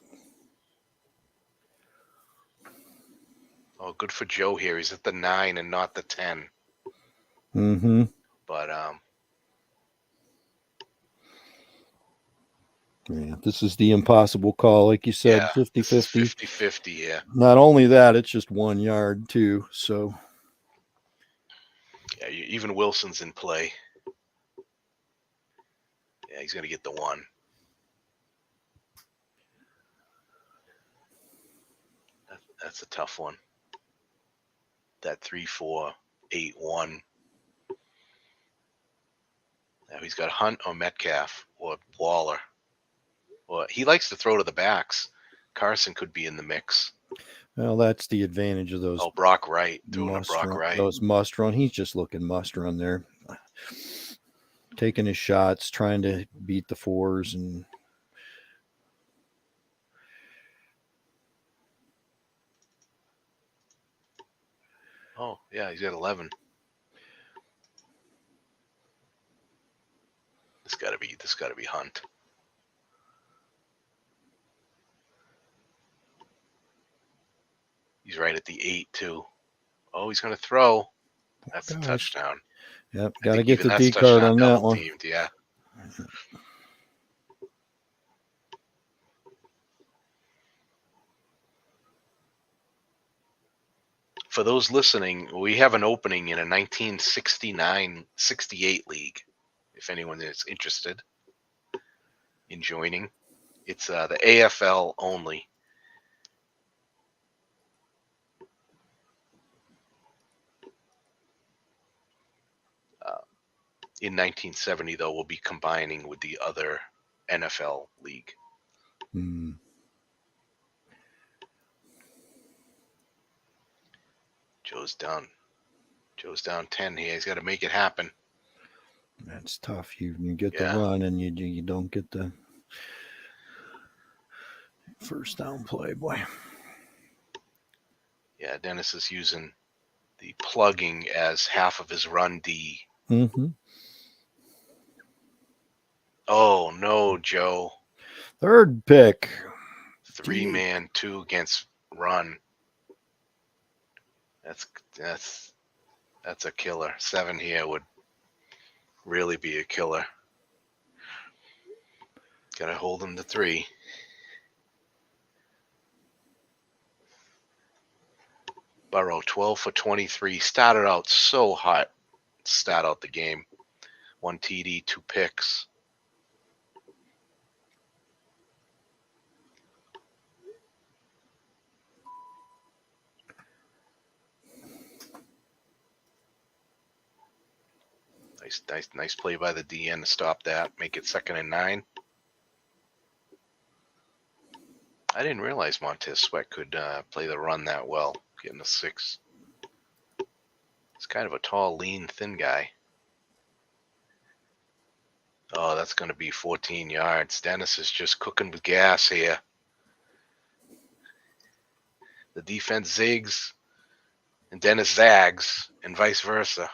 Oh, good for Joe here. He's at the 9 and not the 10. Mm-hmm. But yeah, this is the impossible call, like you said, yeah, 50-50. 50-50, yeah. Not only that, it's just 1 yard too. So Yeah, even Wilson's in play. Yeah, he's going to get the 1. That's a tough one. That 3-4-8-1. Now he's got Hunt or Metcalf or Waller. Well, he likes to throw to the backs. Carson could be in the mix. well, that's the advantage of those. Oh, Brock Wright. Throwing to Brock Wright. Those must run. He's just looking must run there. Taking his shots, trying to beat the 4s, and oh, yeah, he's got 11. This got to be Hunt. He's right at the 8 too. Oh, he's going to throw. That's a touchdown. Yep, got to get the D card on that one. Teamed, yeah. For those listening, we have an opening in a 1969-68 league. If anyone is interested in joining, it's the AFL only. In 1970, though, we'll be combining with the other NFL league. Joe's down 10 here. He's got to make it happen. That's tough. You get the run, and you don't get the first down play, boy. Yeah, Dennis is using the plugging as half of his run D. Mm-hmm. Oh, no, Joe. 3rd pick. 3-man, 2 against run. That's a killer. 7 here would really be a killer. Got to hold him to 3. Burrow, 12 for 23. Started out so hot. Start out the game. 1 TD, 2 picks. Nice play by the DN to stop that. Make it 2nd and 9. I didn't realize Montez Sweat could play the run that well, getting a 6. He's kind of a tall, lean, thin guy. Oh, that's going to be 14 yards. Dennis is just cooking with gas here. The defense zigs, and Dennis zags, and vice versa.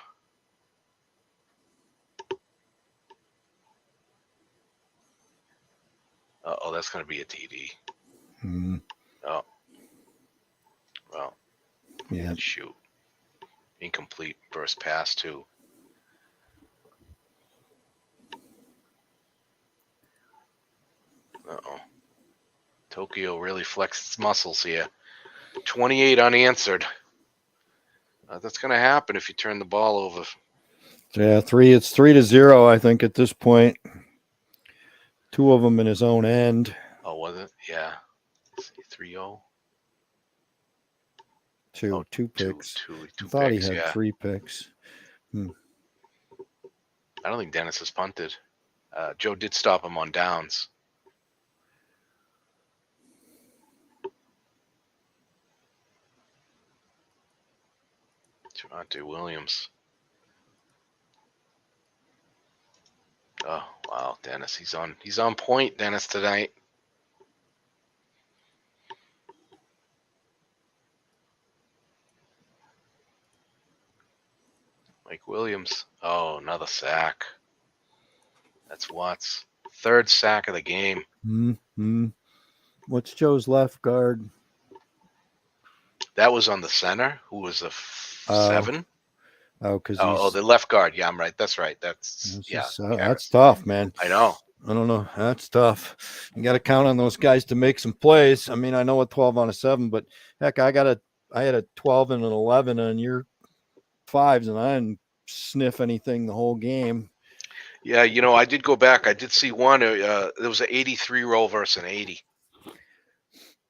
Oh, that's going to be a TD. Mm-hmm. Oh. Well. Yeah. Shoot. Incomplete first pass, too. Uh-oh. Tokyo really flexed its muscles here. 28 unanswered. That's going to happen if you turn the ball over. Yeah, 3. It's 3-0, I think, at this point. 2 of them in his own end. Oh, was it? Yeah. 3-0. 2 picks. Two I thought picks, he had 3 picks. I don't think Dennis has punted. Joe did stop him on downs. Monty Williams. Oh wow, Dennis, he's on point, Dennis, tonight. Mike Williams. Oh, another sack. That's Watts' third sack of the game. Mm-hmm. What's Joe's left guard? That was on the center, who was a 7. Oh, because the left guard. Yeah, I'm right. That's right. That's that's tough, man. I know. I don't know. That's tough. You got to count on those guys to make some plays. I mean, I know a 12 on a 7, but heck, I had a 12 and an 11 on your 5s, and I didn't sniff anything the whole game. Yeah, I did go back. I did see one. There was an 83 roll versus an 80.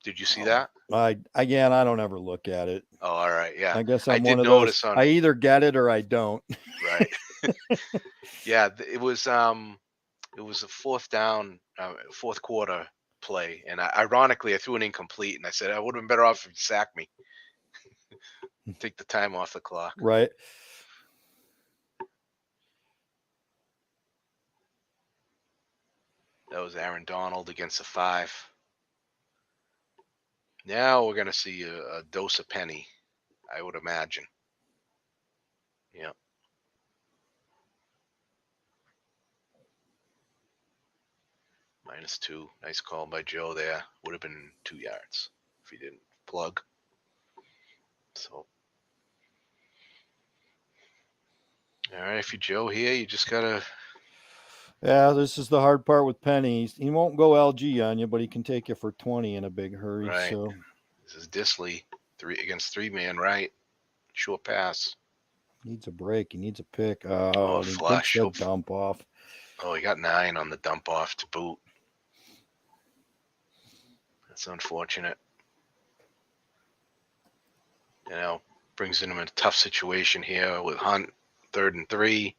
Did you see that? I don't ever look at it. Oh, all right. Yeah. I guess I'm did one of notice those. I either get it or I don't. Right. Yeah, it was a fourth quarter play, and ironically, I threw an incomplete, and I said I would have been better off if you sacked me. Take the time off the clock. Right. That was Aaron Donald against a 5. Now we're going to see a dose of penny, I would imagine. Yeah. -2. Nice call by Joe there. Would have been 2 yards if he didn't plug. So, all right, if you're Joe here, you just got to. Yeah, this is the hard part with Penny. He won't go LG on you, but he can take you for 20 in a big hurry. Right. So this is Disley, 3 against 3-man, right? Short pass. Needs a break. He needs a pick. Oh, he flush. gets the dump off. Oh, he got 9 on the dump off to boot. That's unfortunate. Brings him in a tough situation here with Hunt, 3rd and 3.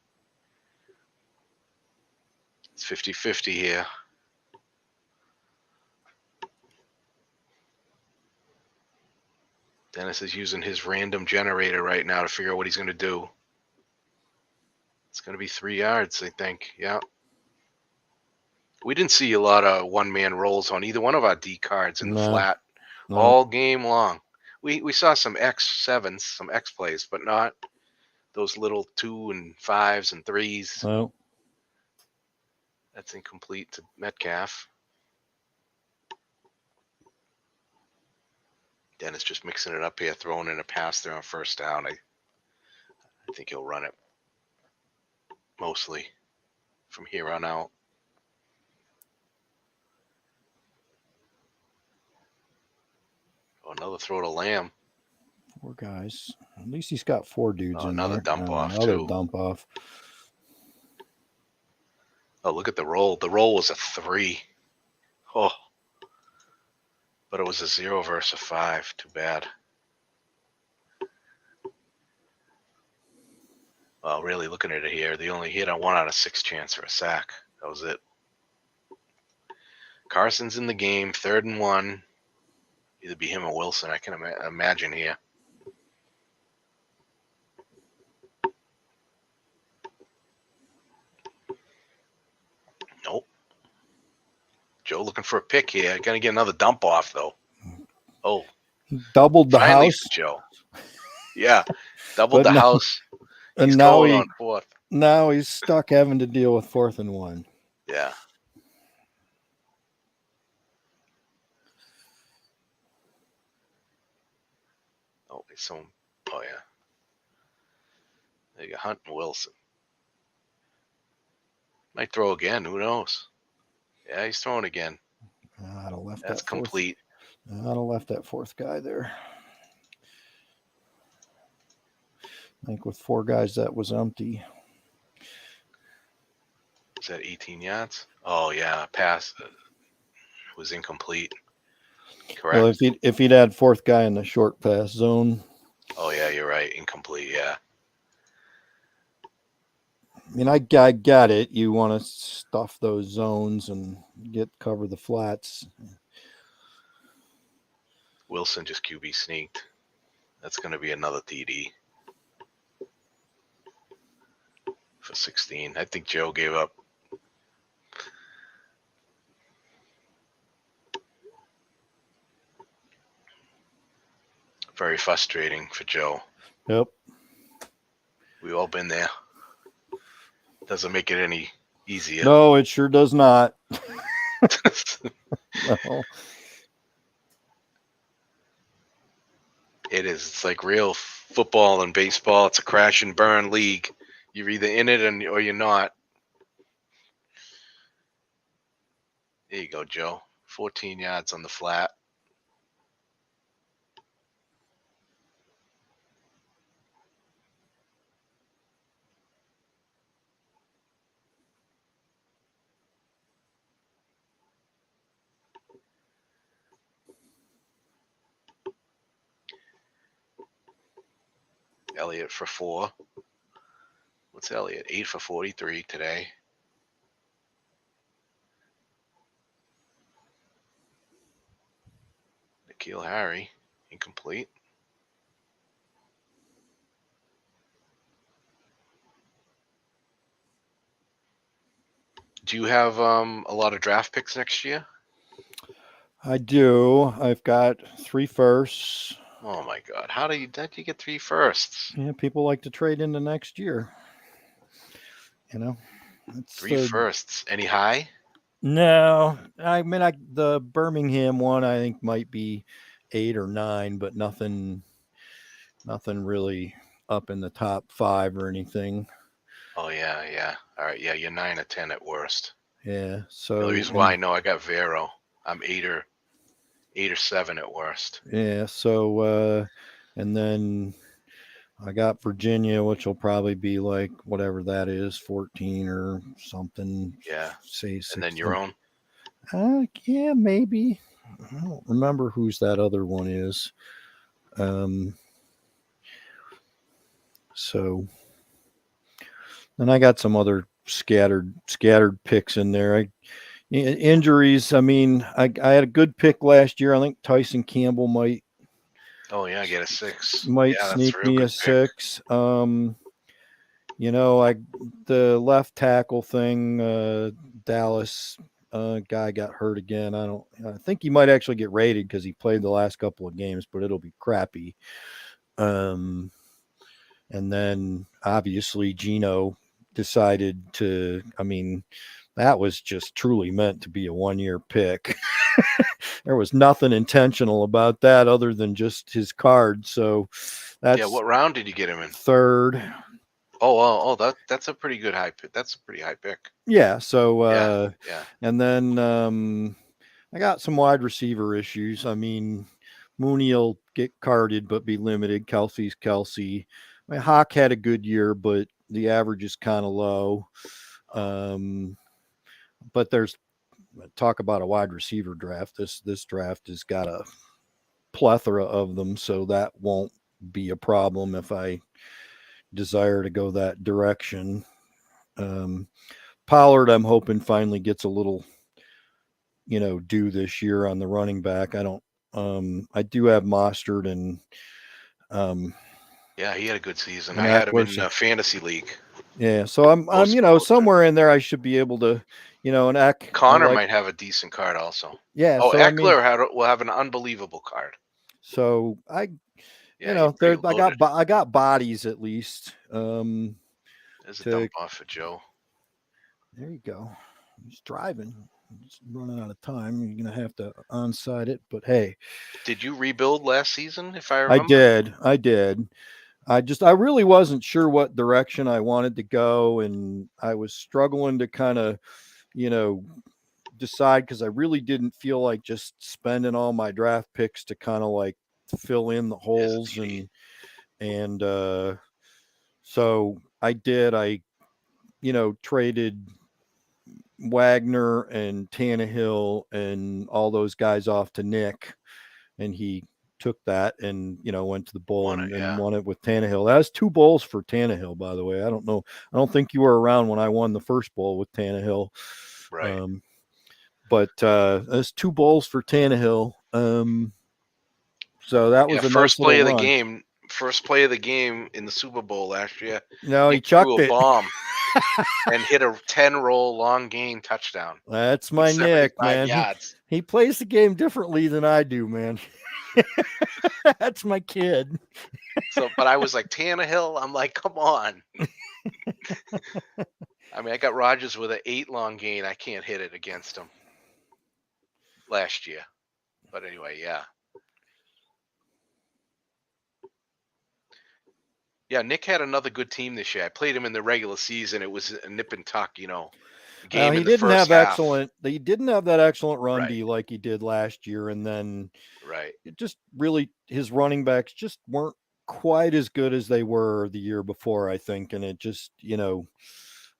It's 50-50 here. Dennis is using his random generator right now to figure out what he's going to do. It's going to be 3 yards, I think. Yeah. We didn't see a lot of one-man rolls on either one of our D cards in the flat all game long. We saw some X7s, some X plays, but not those little 2 and 5s and 3s. Well, that's incomplete to Metcalf. Dennis just mixing it up here, throwing in a pass there on first down. I think he'll run it mostly from here on out. Oh, another throw to Lamb. 4 guys. At least he's got 4 dudes in another there. Dump off, another too. dump off. Oh, look at the roll. The roll was a 3. Oh. But it was a 0 versus a 5. Too bad. Well, really looking at it here, they only hit a 1 out of 6 chance for a sack. That was it. Carson's in the game, 3rd and 1. Either be him or Wilson, I can imagine here. Nope. Joe looking for a pick here. Gonna get another dump off though. Oh, doubled the finally house. for Joe. Yeah, doubled the house. And he's now going on 4th. Now he's stuck having to deal with 4th and 1. Yeah. Oh, it's some. Oh yeah. There you go, Hunt and Wilson. Might throw again. Who knows? Yeah, he's throwing again. I'd have left That's that fourth, complete. I'd have left that 4th guy there. I think with 4 guys, that was empty. Is that 18 yards? Oh yeah, pass was incomplete. Correct. Well, if he'd had 4th guy in the short pass zone. Oh yeah, you're right. Incomplete. Yeah. I mean, I got it. You want to stuff those zones and cover the flats. Wilson just QB sneaked. That's going to be another TD. for 16. I think Joe gave up. Very frustrating for Joe. Yep. We've all been there. Doesn't make it any easier. No, it sure does not. No. It is. It's like real football and baseball. It's a crash and burn league. You're either in it or you're not. There you go, Joe. 14 yards on the flat. Elliott for 4. What's Elliott? 8 for 43 today. Nikhil Harry, incomplete. Do you have a lot of draft picks next year? I do. I've got 3 firsts. Oh my God! How do you get 3 firsts? Yeah, people like to trade into next year. You know, it's 3 firsts. Any high? No, I mean, the Birmingham one I think might be 8 or 9, but nothing really up in the top 5 or anything. Oh yeah. All right, yeah, you're 9 or 10 at worst. Yeah. The So reason why I know I got Vero, I'm 8 or 7 at worst. yeah. So and then I got Virginia, which will probably be like whatever that is, 14 or something. Yeah. Say 16. And then your own. Yeah, maybe. I don't remember whose that other one is. So, and I got some other scattered picks in there. Injuries. I mean, I had a good pick last year. I think Tyson Campbell might. Oh yeah, I get a 6. Might Yeah, sneak that's a real me a good pick. 6. You know, the left tackle thing. Dallas guy got hurt again. I think he might actually get rated because he played the last couple of games, but it'll be crappy. And then obviously Gino decided to. I mean, that was just truly meant to be a 1-year pick. There was nothing intentional about that other than just his card. So that's Yeah, what round did you get him in? 3rd. Oh, that's a pretty good high pick. That's a pretty high pick. Yeah. So yeah. And then I got some wide receiver issues. I mean, Mooney will get carded but be limited. Kelsey's Kelsey. I mean, Hawk had a good year, but the average is kind of low. But there's talk about a wide receiver draft. This draft has got a plethora of them, so that won't be a problem if I desire to go that direction. Pollard, I'm hoping finally gets a little, due this year on the running back. I don't. I do have Mostert and. Yeah, he had a good season. I had him in a fantasy league. Yeah, so I'm somewhere in there. I should be able to, and Eck. Connor might have a decent card also. Yeah. Oh, so Eckler will have an unbelievable card. So I Yeah, I got bodies at least. There's a dump off for Joe. There you go. He's driving. He's running out of time. You're gonna have to onside it, but hey. Did you rebuild last season? If I remember, I did. I really wasn't sure what direction I wanted to go, and I was struggling to kind of, decide because I really didn't feel like just spending all my draft picks to kind of like fill in the holes and so I did. I traded Wagner and Tannehill and all those guys off to Nick, and he took that and went to the bowl and won it with Tannehill. That was 2 bowls for Tannehill, by the way. I don't think you were around when I won the first bowl with Tannehill. Right. But that's 2 bowls for Tannehill. So that was a first nice play of run. the game. First play of the game in the Super Bowl last year. No, he chucked a bomb. and hit a 10-roll long gain touchdown That's with my Nick, 75 man. yards. He plays the game differently than I do, man. That's my kid. So, but I was like, Tannehill, I'm like, come on. I mean, I got Rodgers with an 8 long gain. I can't hit it against him last year. But anyway, yeah. Yeah, Nick had another good team this year. I played him in the regular season. It was a nip and tuck, game He in the didn't first have half. excellent. He didn't have that excellent run Right, D like he did last year, and then right. it just really his running backs just weren't quite as good as they were the year before, I think, and it just Did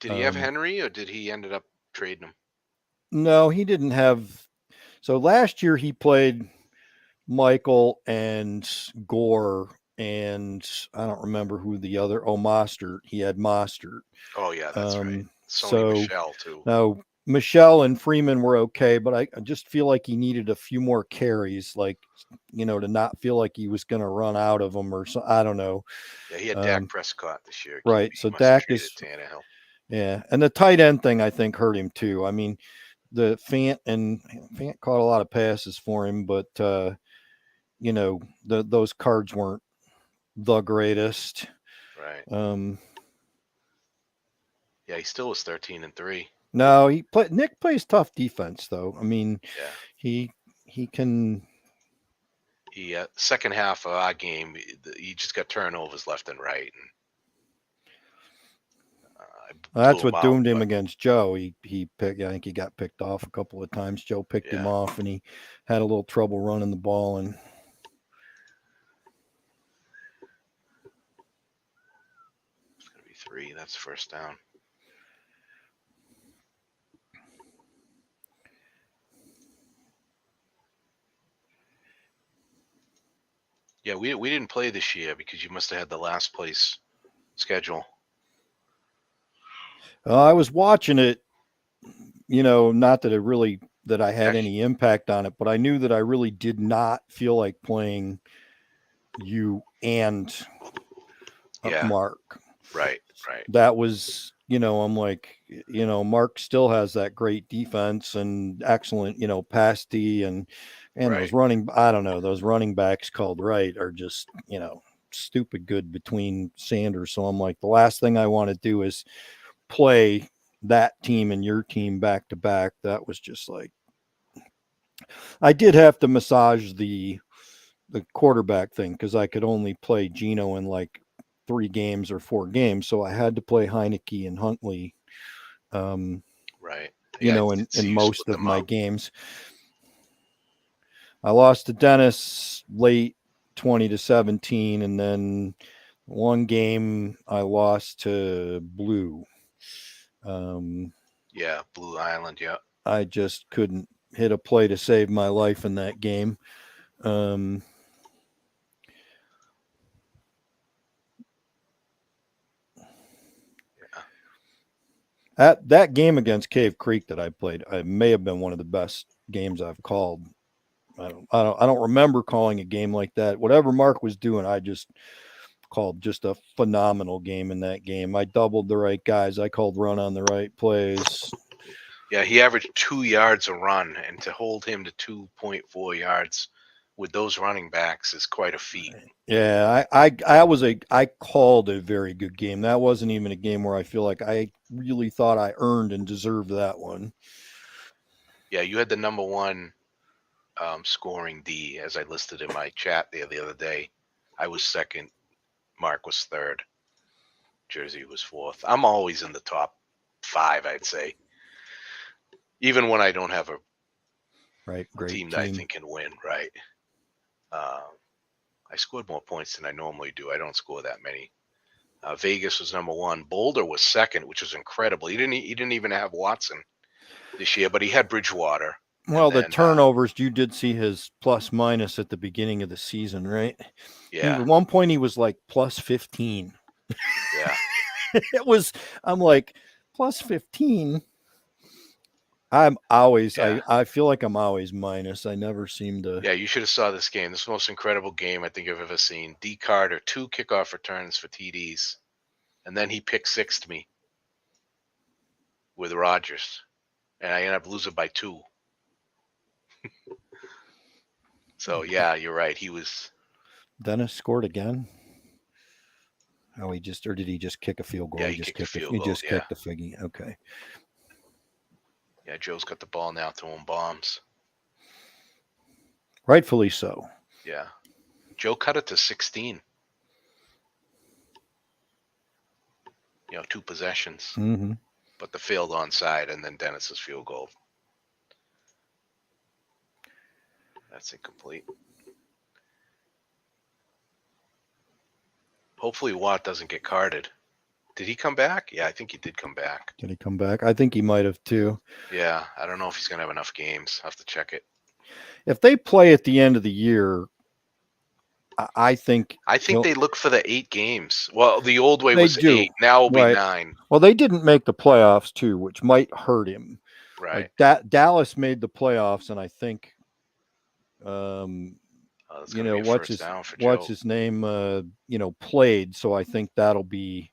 he have Henry, or did he ended up trading him? no, he didn't have. So last year he played Michael and Gore, and I don't remember who the other. Oh, Mostert. He had Mostert. Oh, yeah, that's right. Sony So Michel, too. now Michelle and Freeman were okay, but I just feel like he needed a few more carries, like to not feel like he was going to run out of them or so. I don't know. Yeah, he had Dak Prescott this year. QB. Right. So He must have Dak traded is Tannehill. yeah, and the tight end thing I think hurt him too. I mean, the Fant caught a lot of passes for him, but those cards weren't the greatest. Right. Um, Yeah, he still was 13-3. no, Nick plays tough defense though. I mean, Yeah. he can. He second half of our game, he just got turnovers left and right, and That's blew him what out. doomed him But against Joe. He picked. I think he got picked off a couple of times. Joe picked him yeah, off, and he had a little trouble running the ball. And it's gonna be 3. That's first down. Yeah, we didn't play this year because you must have had the last place schedule. I was watching it. Not that I had Yeah, any impact on it, but I knew that I really did not feel like playing you and yeah, Mark. right, right, That was, I'm like, Mark still has that great defense and excellent, pass D and right. those I don't know, those running backs called right are just, stupid good between Sanders. So I'm like, the last thing I want to do is play that team and your team back to back. That was just like, I did have to massage the quarterback thing because I could only play Gino in like 3 games or 4 games, so I had to play Heineke and Huntley. Right. Yeah, I did In see you most split of them my up. games. I lost to Dennis late 20-17, and then one game I lost to Blue. Yeah, Blue Island. Yeah, I just couldn't hit a play to save my life in that game. That game against Cave Creek that I played, I may have been one of the best games I've called. I don't remember calling a game like that. Whatever Mark was doing, I just called just a phenomenal game in that game. I doubled the right guys. I called run on the right plays. yeah. He averaged 2 yards a run, and to hold him to 2.4 yards with those running backs is quite a feat. Yeah, I called a very good game. That wasn't even a game where I feel like I really thought I earned and deserved that one. Yeah, you had the number one scoring D, as I listed in my chat there the other day. I was second. Mark was third. Jersey was fourth. I'm always in the top 5, I'd say, even when I don't have a Great team that I think can win. Right. I scored more points than I normally do. I don't score that many. Vegas was number 1. Boulder was second, which was incredible. He didn't even have Watson this year, but he had Bridgewater. Well, the turnovers, you did see his plus minus at the beginning of the season, right? Yeah. At one point, he was like plus 15. Yeah. I'm like, plus 15. I'm always, Yeah. I feel like I'm always minus. I never seem to. Yeah, you should have saw this game. This is the most incredible game I think I've ever seen. D. Carter, 2 kickoff returns for TDs, and then he picked 6'd me. with Rodgers, and I ended up losing by 2. So yeah, you're right. He was. Dennis scored again. Oh, did he just kick a field goal? Yeah, he kicked a field goal. He just kicked the figgy. Okay. Yeah, Joe's got the ball now, throwing bombs. Rightfully so. Yeah, Joe cut it to 16. 2 possessions, Mm-hmm. but the failed onside, and then Dennis's field goal. That's incomplete. Hopefully Watt doesn't get carded. Did he come back? Yeah, I think he did come back. Did he come back? I think he might have too. Yeah, I don't know if he's going to have enough games. I'll have to check it. If they play at the end of the year, I think they look for the 8 games. Well, the old way was do. 8. Now it'll be 9. Well, they didn't make the playoffs too, which might hurt him. Right. Like Dallas made the playoffs, and I think, what's his name, played. So I think that'll be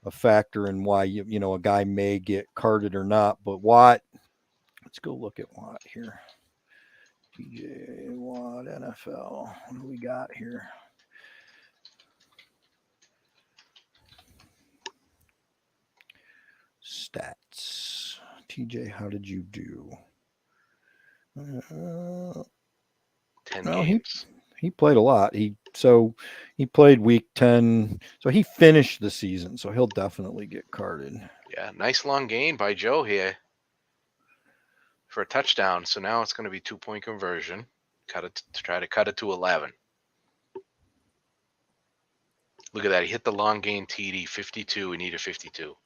a factor in why a guy may get carded or not. But Watt, let's go look at Watt here. TJ Watt NFL. What do we got here? Stats. TJ, how did you do? 10 games. He played a lot. He played week 10. So he finished the season. So he'll definitely get carded. Yeah, nice long gain by Joe here for a touchdown. So now it's going to be 2-point conversion. Try to cut it to 11. Look at that. He hit the long gain TD, 52. He needed 52.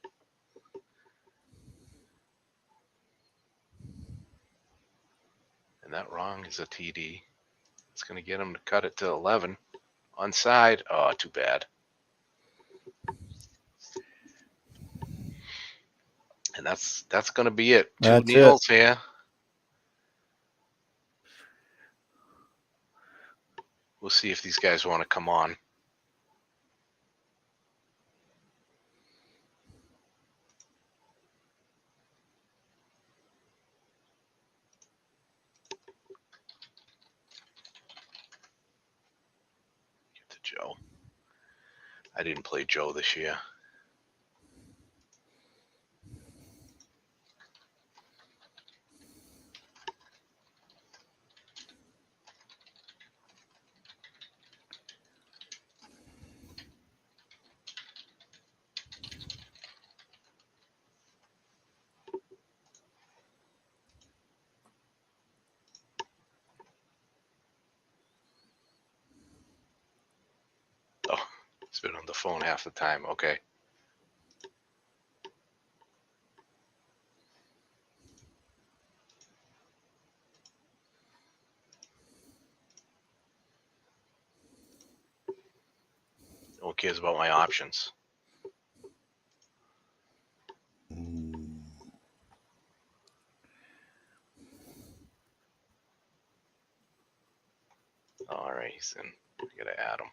And that wrong is a TD. It's going to get him to cut it to 11. Onside. Oh, too bad. And that's going to be it. 2 kneels here. We'll see if these guys want to come on. Get to Joe. I didn't play Joe this year. It's been on the phone half the time. Okay. No one cares about my options. All right, he's in. I gotta add him.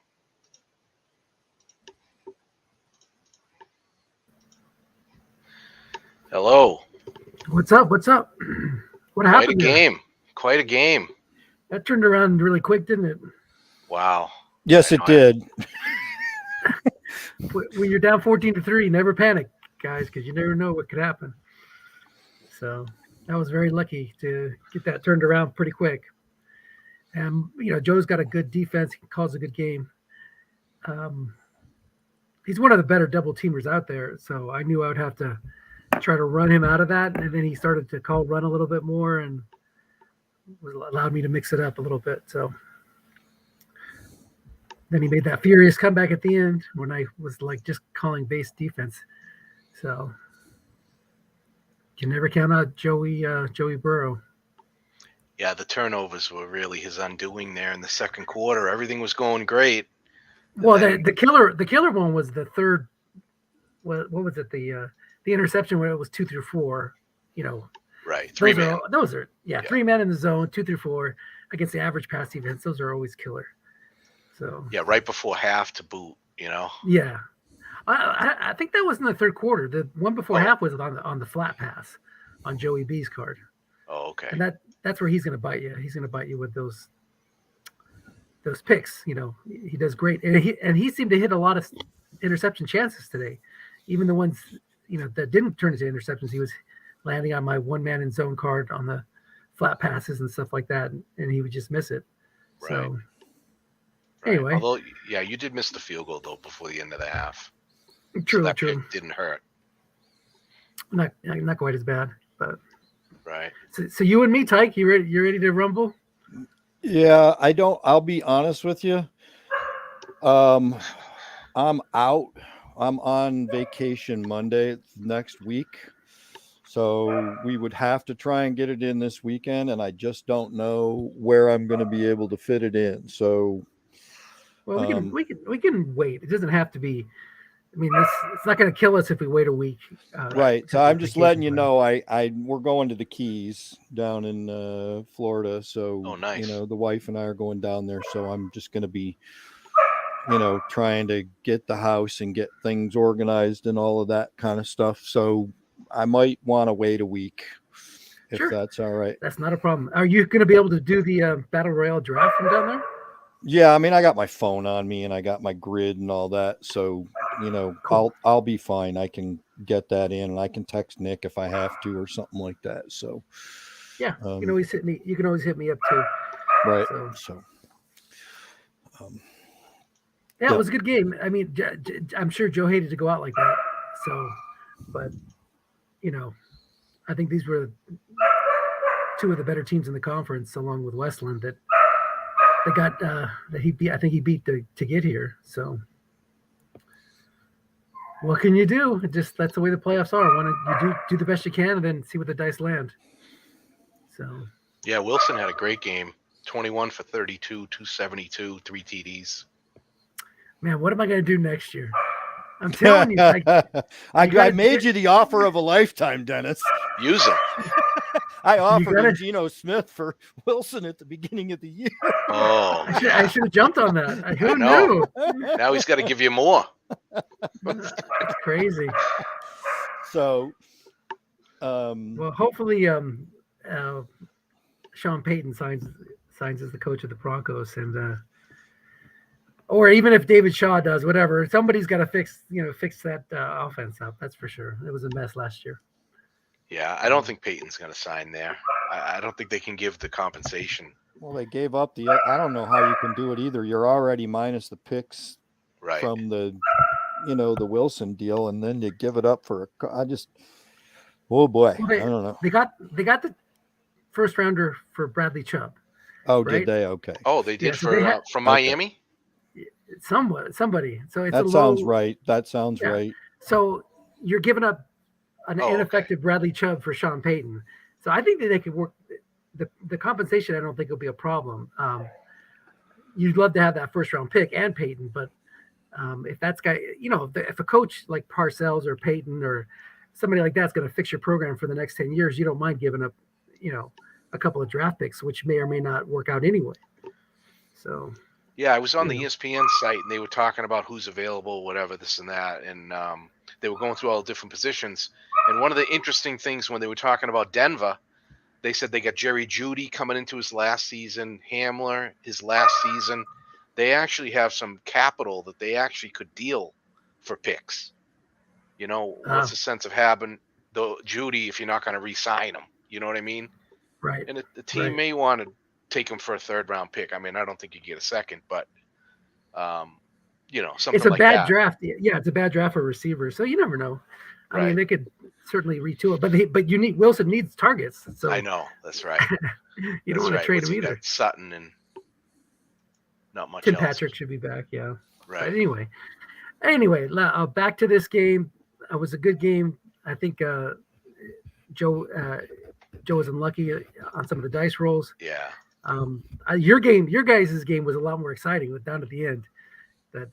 Hello. What's up? What happened? Quite a game. That turned around really quick, didn't it? Wow. Yes, it did. When you're down 14-3, never panic, guys, because you never know what could happen. So I was very lucky to get that turned around pretty quick. And Joe's got a good defense. He calls a good game. He's one of the better double teamers out there. So I knew I would have to try to run him out of that. And then he started to call run a little bit more and allowed me to mix it up a little bit. So then he made that furious comeback at the end when I was just calling base defense. So you can never count out Joey Burrow. Yeah, the turnovers were really his undoing there in the second quarter. Everything was going great. Well, the killer one was the third. What was it? The interception where it was 2 through 4. Right. 3 man. Those are 3 men in the zone, 2 through 4 against the average pass defense. Those are always killer. So yeah, right before half to boot. Yeah, I think that was in the third quarter. The one before Oh. half was on the flat pass on Joey B's card. Oh, okay. And that's where he's going to bite you. He's going to bite you with those picks. He does great, and he seemed to hit a lot of interception chances today, even the ones that didn't turn into interceptions. He was landing on my one man in zone card on the flat passes and stuff like that, and he would just miss it. Right. So Right. anyway, Although, yeah, you did miss the field goal though before the end of the half. true, So that true. pick didn't hurt. Not quite as bad, but Right. so you and me, Tyke, you ready to rumble? Yeah, I'll be honest with you. I'm out. I'm on vacation Monday next week. So we would have to try and get it in this weekend, and I just don't know where I'm going to be able to fit it in. So Well, we can wait. It doesn't have to be. I mean, it's not going to kill us if we wait a week. Right. So because I'm of just letting you vacation know we're going to the Keys down in Florida. So Oh, nice. the wife and I are going down there. So I'm just going to be trying to get the house and get things organized and all of that kind of stuff. So I might want to wait a week if Sure. that's all right. That's not a problem. Are you going to be able to do the Battle Royale draft from down there? Yeah, I mean, I got my phone on me and I got my grid and all that. So, Cool. I'll be fine. I can get that in and I can text Nick if I have to or something like that. So, Yeah, you can always hit me. You can always hit me up too. right. So Yeah. it was a good game. I mean, I'm sure Joe hated to go out like that. So, but I think these were two of the better teams in the conference, along with Westland that got that he beat. I think he beat to get here. So, what can you do? That's the way the playoffs are. You do the best you can, and then see what the dice land. So, Yeah, Wilson had a great game. 21 for 32, 272, 3 TDs. man, what am I going to do next year? I'm telling you, I made you the offer of a lifetime, Dennis. Use them. I offered him Geno Smith for Wilson at the beginning of the year. Oh, I should have jumped on that. Who know. knew? Now he's got to give you more. That's crazy. So, well, hopefully, Sean Payton signs as the coach of the Broncos, and or even if David Shaw does, whatever, somebody's got to fix that offense up. That's for sure. It was a mess last year. Yeah, I don't think Peyton's going to sign there. I don't think they can give the compensation. well, they gave up I don't know how you can do it either. You're already minus the picks Right. from the Wilson deal, and then you give it up for oh boy, Well, I don't know. They got the first rounder for Bradley Chubb. Oh, right? did they? Okay. Oh, they did Yeah, so they had- from Okay. Miami? Somebody. So it's That a sounds low, right. That sounds Yeah. right. So you're giving up an Oh, okay. ineffective Bradley Chubb for Sean Payton. So I think that they could work the compensation. I don't think will be a problem. You'd love to have that first round pick and Payton, but if that's guy, if a coach like Parcells or Payton or somebody like that's going to fix your program for the next 10 years, you don't mind giving up, a couple of draft picks, which may or may not work out anyway. So. Yeah, I was on the Yeah. ESPN site and they were talking about who's available, whatever, this and that. And they were going through all the different positions. And one of the interesting things when they were talking about Denver, they said they got Jerry Jeudy coming into his last season, Hamler his last season. They actually have some capital that they actually could deal for picks. What's the sense of having the Jeudy if you're not going to re-sign him? You know what I mean? Right. And the team may want to take him for a third round pick. I mean, I don't think you get a second, but something It's a like bad that. draft. Yeah, it's a bad draft for receivers. So you never know. I mean, Right. they could certainly retool it, but Wilson needs targets. So I know that's right. you don't want to trade What's him he either. got? Sutton and not much Tim else. Patrick should be back. Yeah. Right. But anyway, back to this game. It was a good game. I think Joe was unlucky on some of the dice rolls. Yeah. Your guys' game was a lot more exciting with down at the end. That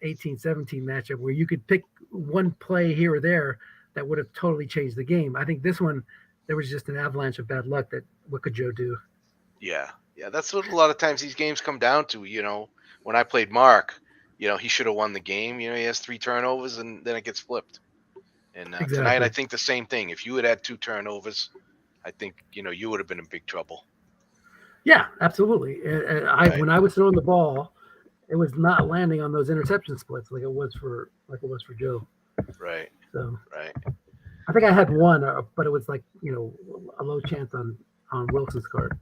18-17 matchup where you could pick one play here or there that would have totally changed the game. I think this one, there was just an avalanche of bad luck. What could Joe do? Yeah. Yeah. That's what a lot of times these games come down to. When I played Mark, he should have won the game. He has 3 turnovers and then it gets flipped. And tonight, Exactly. I think the same thing. If you had 2 turnovers, I think, you would have been in big trouble. Yeah, absolutely. And when I was throwing the ball, it was not landing on those interception splits like it was for Joe. Right. So Right. I think I had one, but it was like a low chance on Wilson's card.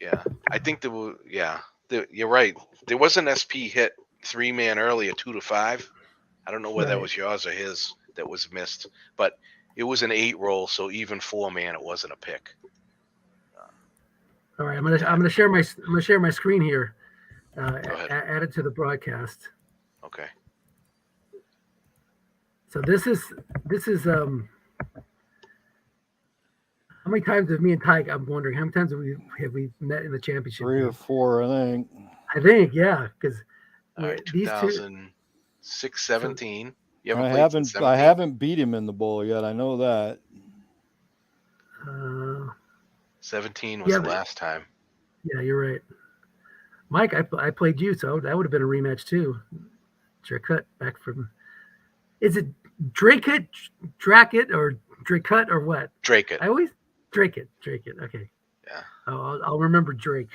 Yeah, I think you're right. There was an SP hit 3-man earlier, 2-5. I don't know whether that was yours or his that was missed, but it was an 8 roll, so even 4-man, it wasn't a pick. All right, I'm gonna share my screen here. Add it to the broadcast. Okay. So this is how many times have me and Tyke? I'm wondering how many times have we met in the championship? 3 or 4, I think. I think, yeah, because these 2006, 17. I haven't beat him in the bowl yet. I know that. 17 was the last time. Yeah, you're right, Mike. I played you, so that would have been a rematch too. Dracut back from. Is it Dracut, or Dracut, or what? Dracut. I always Dracut. Okay. Yeah. I'll remember Drake.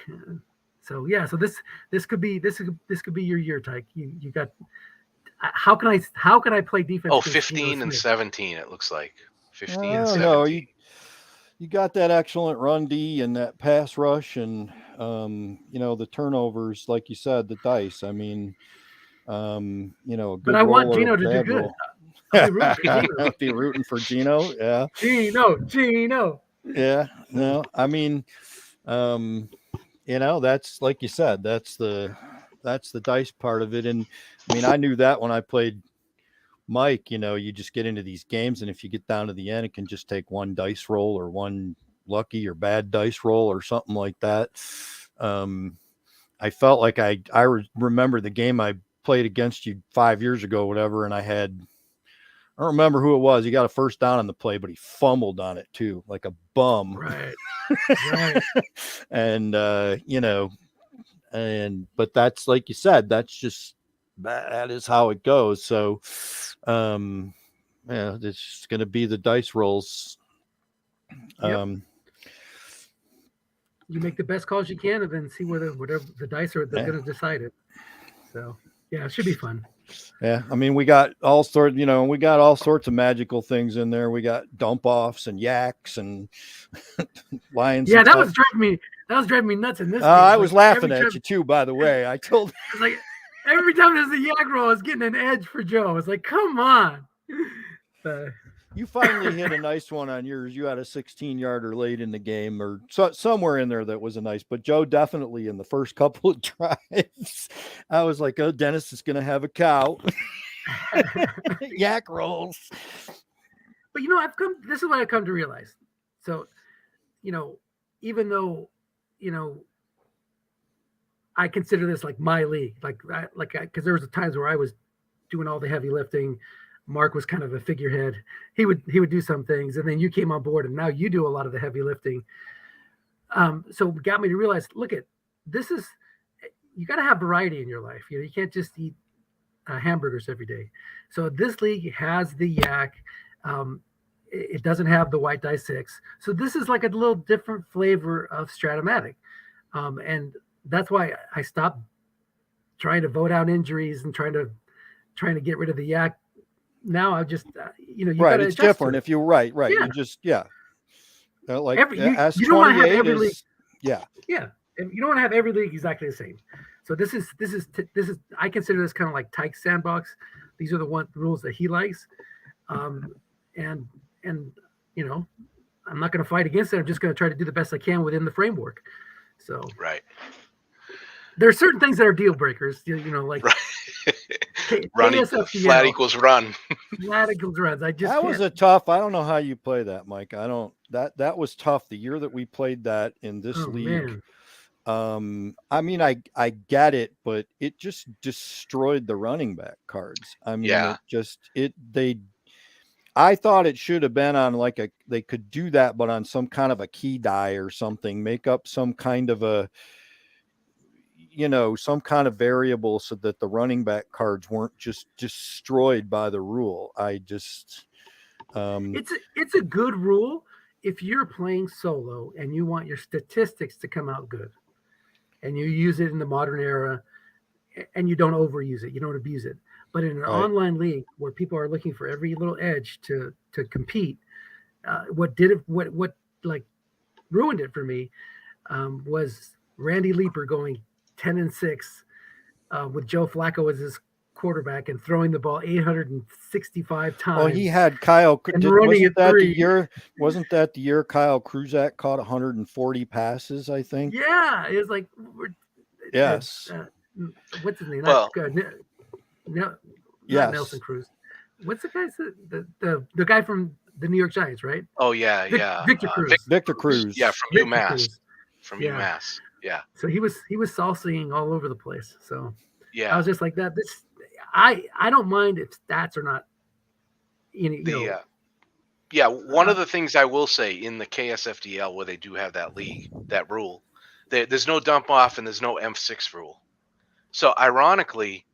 So yeah, so this could be your year, Tyke. You got. How can I play defense? Oh, 15 and 17. It looks like 15 and 17. No, you got that excellent run D and that pass rush and the turnovers, like you said, the dice. I mean, but I want Gino to do good. I'll be rooting for Gino. Yeah. Gino. Yeah. No, I mean, that's like you said, that's the dice part of it. And I mean, I knew that when I played Mike, you just get into these games, and if you get down to the end, it can just take one dice roll or one lucky or bad dice roll or something like that. I felt like I remember the game I played against you 5 years ago, whatever, and I don't remember who it was. He got a first down on the play, but he fumbled on it too, like a bum. Right. And but that's like you said, that's just that is how it goes. So it's going to be the dice rolls. You make the best calls you can and then see whatever the dice are going to decide it. So yeah, it should be fun. Yeah, I mean, we got all sorts of magical things in there. We got dump offs and yaks and lions. Yeah, that was driving me nuts in this game. I was laughing at you too, by the way. I told it's like every time there's a yak roll, I was getting an edge for Joe. It's like, come on. You finally hit a nice one on yours. You had a 16-yarder late in the game, or somewhere in there that was a nice. But Joe definitely in the first couple of drives, I was like, "Oh, Dennis is going to have a cow." Yak rolls. But this is what I've come to realize. So, even though, I consider this like my league, because there was times where I was doing all the heavy lifting. Mark was kind of a figurehead. He would do some things, and then you came on board, and now you do a lot of the heavy lifting. So it got me to realize, you got to have variety in your life. You can't just eat hamburgers every day. So this league has the yak. It doesn't have the white die 6. So this is like a little different flavor of Stratomatic. And that's why I stopped trying to vote out injuries and trying to get rid of the yak. Now I just, right. It's different. If you're right. Yeah. You just, like you don't want to have every league. Yeah. And you don't want to have every league exactly the same. So this is, I consider this kind of like Tyke's sandbox. These are the rules that he likes. And I'm not going to fight against it. I'm just going to try to do the best I can within the framework. So, right. There are certain things that are deal breakers, like right. Run flat equals run. Flat equals runs. That was a tough. I don't know how you play that, Mike. That was tough. The year that we played that in this league. Man. I mean, I get it, but it just destroyed the running back cards. I mean, I thought it should have been on they could do that, but on some kind of a key die or something, make up some kind of a, some kind of variable so that the running back cards weren't just destroyed by the rule. I just it's a good rule if you're playing solo and you want your statistics to come out good, and you use it in the modern era, and you don't overuse it, you don't abuse it. But in an online league where people are looking for every little edge to compete, what like ruined it for me was Randy Leeper going 10-6 with Joe Flacco as his quarterback and throwing the ball 865 times. Oh, he had Kyle. Wasn't that the year Kyle Kruzak caught 140 passes? I think. Yeah, it was like. Yes. What's his name? Well, not yes. Nelson Cruz. What's the guy's the guy from the New York Giants, right? Oh yeah, yeah. Victor Cruz. Victor Cruz. Yeah, from Victor UMass. Cruz. From UMass. Yeah. So he was saucying all over the place. So yeah, I was just like that. I don't mind if stats are not. Yeah, one of the things I will say in the KSFDL where they do have that rule, there's no dump off and there's no M6 rule. So ironically,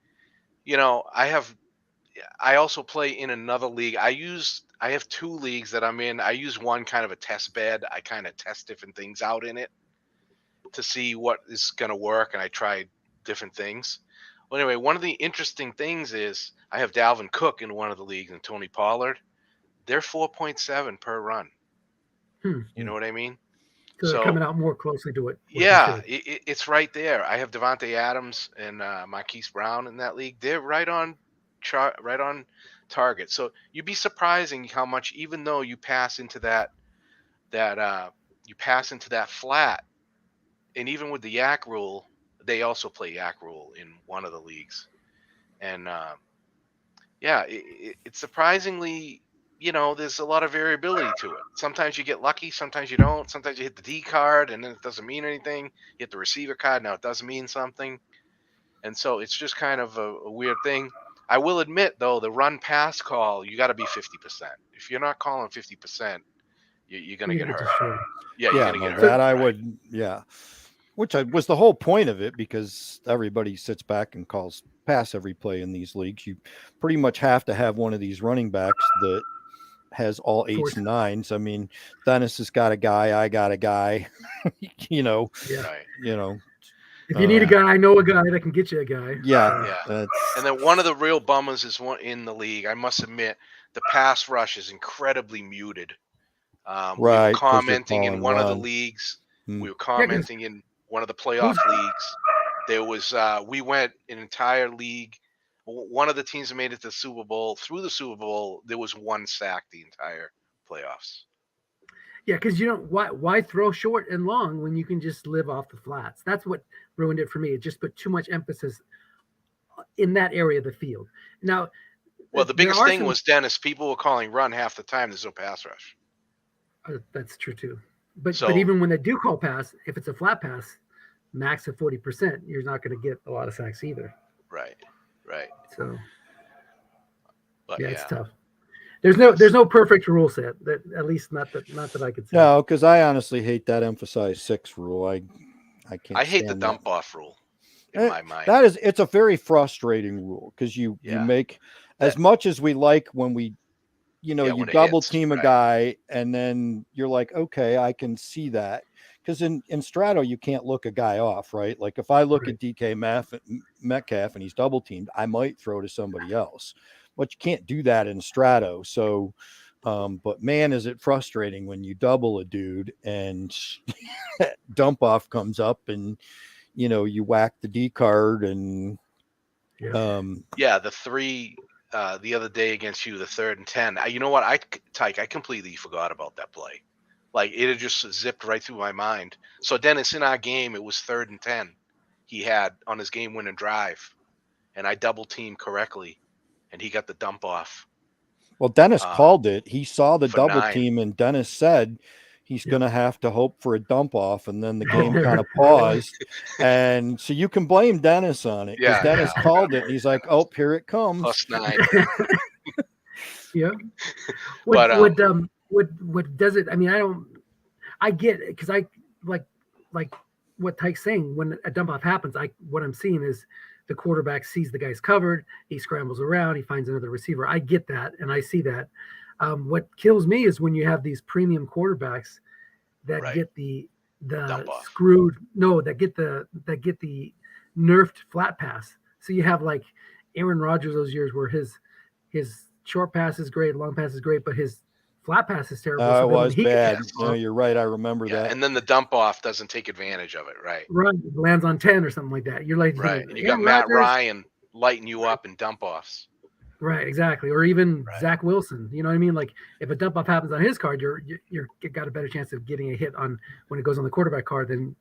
I also play in another league. I have 2 leagues that I'm in. I use one kind of a test bed. I kind of test different things out in it to see what is going to work, and I try different things. Well, anyway, one of the interesting things is I have Dalvin Cook in one of the leagues and Tony Pollard. They're 4.7 per run. You know what I mean? So they're coming out more closely to it. Yeah, it's right there. I have Devontae Adams and Marquise Brown in that league. They're right on target. So you'd be surprising how much, even though you pass into that flat, and even with the yak rule, they also play yak rule in one of the leagues, and it's surprisingly, there's a lot of variability to it. Sometimes you get lucky, sometimes you don't. Sometimes you hit the D card and then it doesn't mean anything. You hit the receiver card, now it does mean something, and so it's just kind of a weird thing. I will admit, though, the run pass call, you got to be 50%. If you're not calling 50%, you're going to get hurt. Yeah, you're going to get hurt. That I would, which was the whole point of it, because everybody sits back and calls pass every play in these leagues. You pretty much have to have one of these running backs that has all 8s and 9s. I mean, Dennis has got a guy, I got a guy, If you need a guy, I know a guy that can get you a guy. Yeah. And then one of the real bummers is one in the league. I must admit, the pass rush is incredibly muted. We were commenting in one of the leagues. We were commenting in one of the playoff leagues. There was we went an entire league. One of the teams that made it to the Super Bowl. Through the Super Bowl, there was 1 sack the entire playoffs. Yeah, because why throw short and long when you can just live off the flats? That's what ruined it for me. It just put too much emphasis in that area of the field. Now, well, the biggest thing was, Dennis, people were calling run half the time. There's no pass rush. That's true too. But even when they do call pass, if it's a flat pass, max of 40%, you're not going to get a lot of sacks either. Right. So, but it's tough. There's no perfect rule set, that at least not that I could say. No, because I honestly hate that emphasize 6 rule. I can't. I hate the dump off rule in my mind. It's a very frustrating rule, because you make as much as we like when we, you double team a guy and then you're like, okay, I can see that. Because in Strato, you can't look a guy off, right? Like if I look at DK Metcalf and he's double teamed, I might throw to somebody else. But you can't do that in Strato. So, but man, is it frustrating when you double a dude and dump off comes up and, you whack the D card and. The 3 the other day against you, the 3rd and 10. You know what? I completely forgot about that play. Like it had just zipped right through my mind. So Dennis, in our game, it was 3rd and 10. He had on his game-winning drive, and I double teamed correctly, and he got the dump off. Well, Dennis called it. He saw the double 9. team, and Dennis said he's going to have to hope for a dump off, and then the game kind of paused. And so you can blame Dennis on it, because Dennis called it, and he's like, "Oh, here it comes." +9. Yeah. What does it? I mean, I get it, because I like what Tyke's saying. When a dump off happens, what I'm seeing is the quarterback sees the guy's covered. He scrambles around. He finds another receiver. I get that, and I see that. What kills me is when you have these premium quarterbacks that get the screwed. No, that get the nerfed flat pass. So you have like Aaron Rodgers those years where his short pass is great, long pass is great, but his flat pass is terrible. It was bad. No, you're right. I remember that. And then the dump off doesn't take advantage of it, right? Right, lands on 10 or something like that. You're like, right, and you got Matt Ryan lighting you up in dump offs. Right, exactly. Or even Zach Wilson. You know what I mean? Like if a dump off happens on his card, you're got a better chance of getting a hit on when it goes on the quarterback card than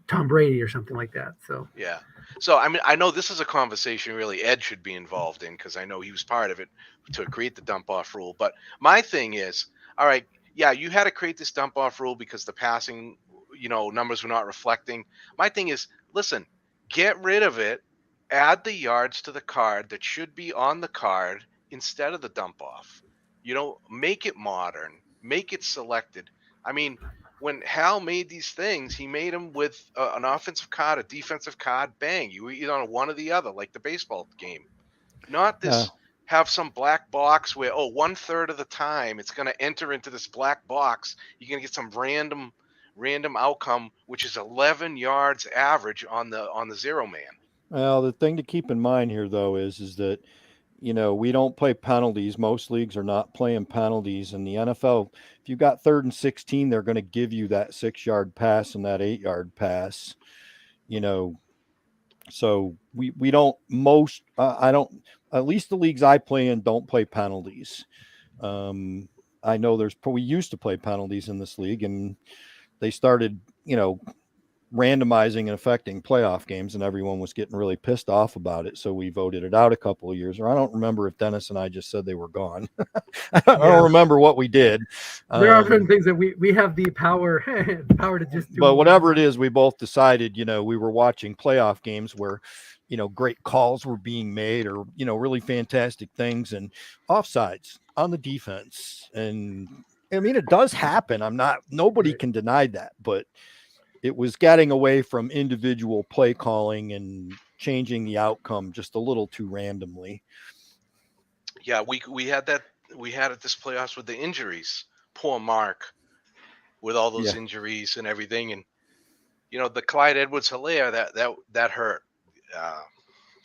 Tom Brady or something like that. So yeah. So I mean, I know this is a conversation really Ed should be involved in because I know he was part of it to create the dump off rule. But my thing is, all right, yeah, you had to create this dump off rule because the passing, numbers were not reflecting. My thing is, listen, get rid of it. Add the yards to the card that should be on the card instead of the dump off. Make it modern, make it selected. I mean, when Hal made these things, he made them with an offensive card, a defensive card, bang. You were either on one or the other, like the baseball game. Not this have some black box where, 1/3 of the time it's going to enter into this black box. You're going to get some random outcome, which is 11 yards average on the zero man. Well, the thing to keep in mind here, though, is that, we don't play penalties. Most leagues are not playing penalties. In the NFL, if you got 3rd and 16, they're going to give you that 6-yard pass and that 8-yard pass, So we don't I don't, at least the leagues I play in don't play penalties. I know we used to play penalties in this league and they started, randomizing and affecting playoff games, and everyone was getting really pissed off about it. So we voted it out a couple of years, or I don't remember if Dennis and I just said they were gone. I don't remember what we did. There are certain things that we have the power to just do. But whatever it is, we both decided, we were watching playoff games where, great calls were being made or, really fantastic things and offsides on the defense. And I mean, it does happen. Nobody can deny that, but it was getting away from individual play calling and changing the outcome just a little too randomly. Yeah, we had that. We had it this playoffs with the injuries. Poor Mark with all those injuries and everything. And, the Clyde Edwards-Helaire, that hurt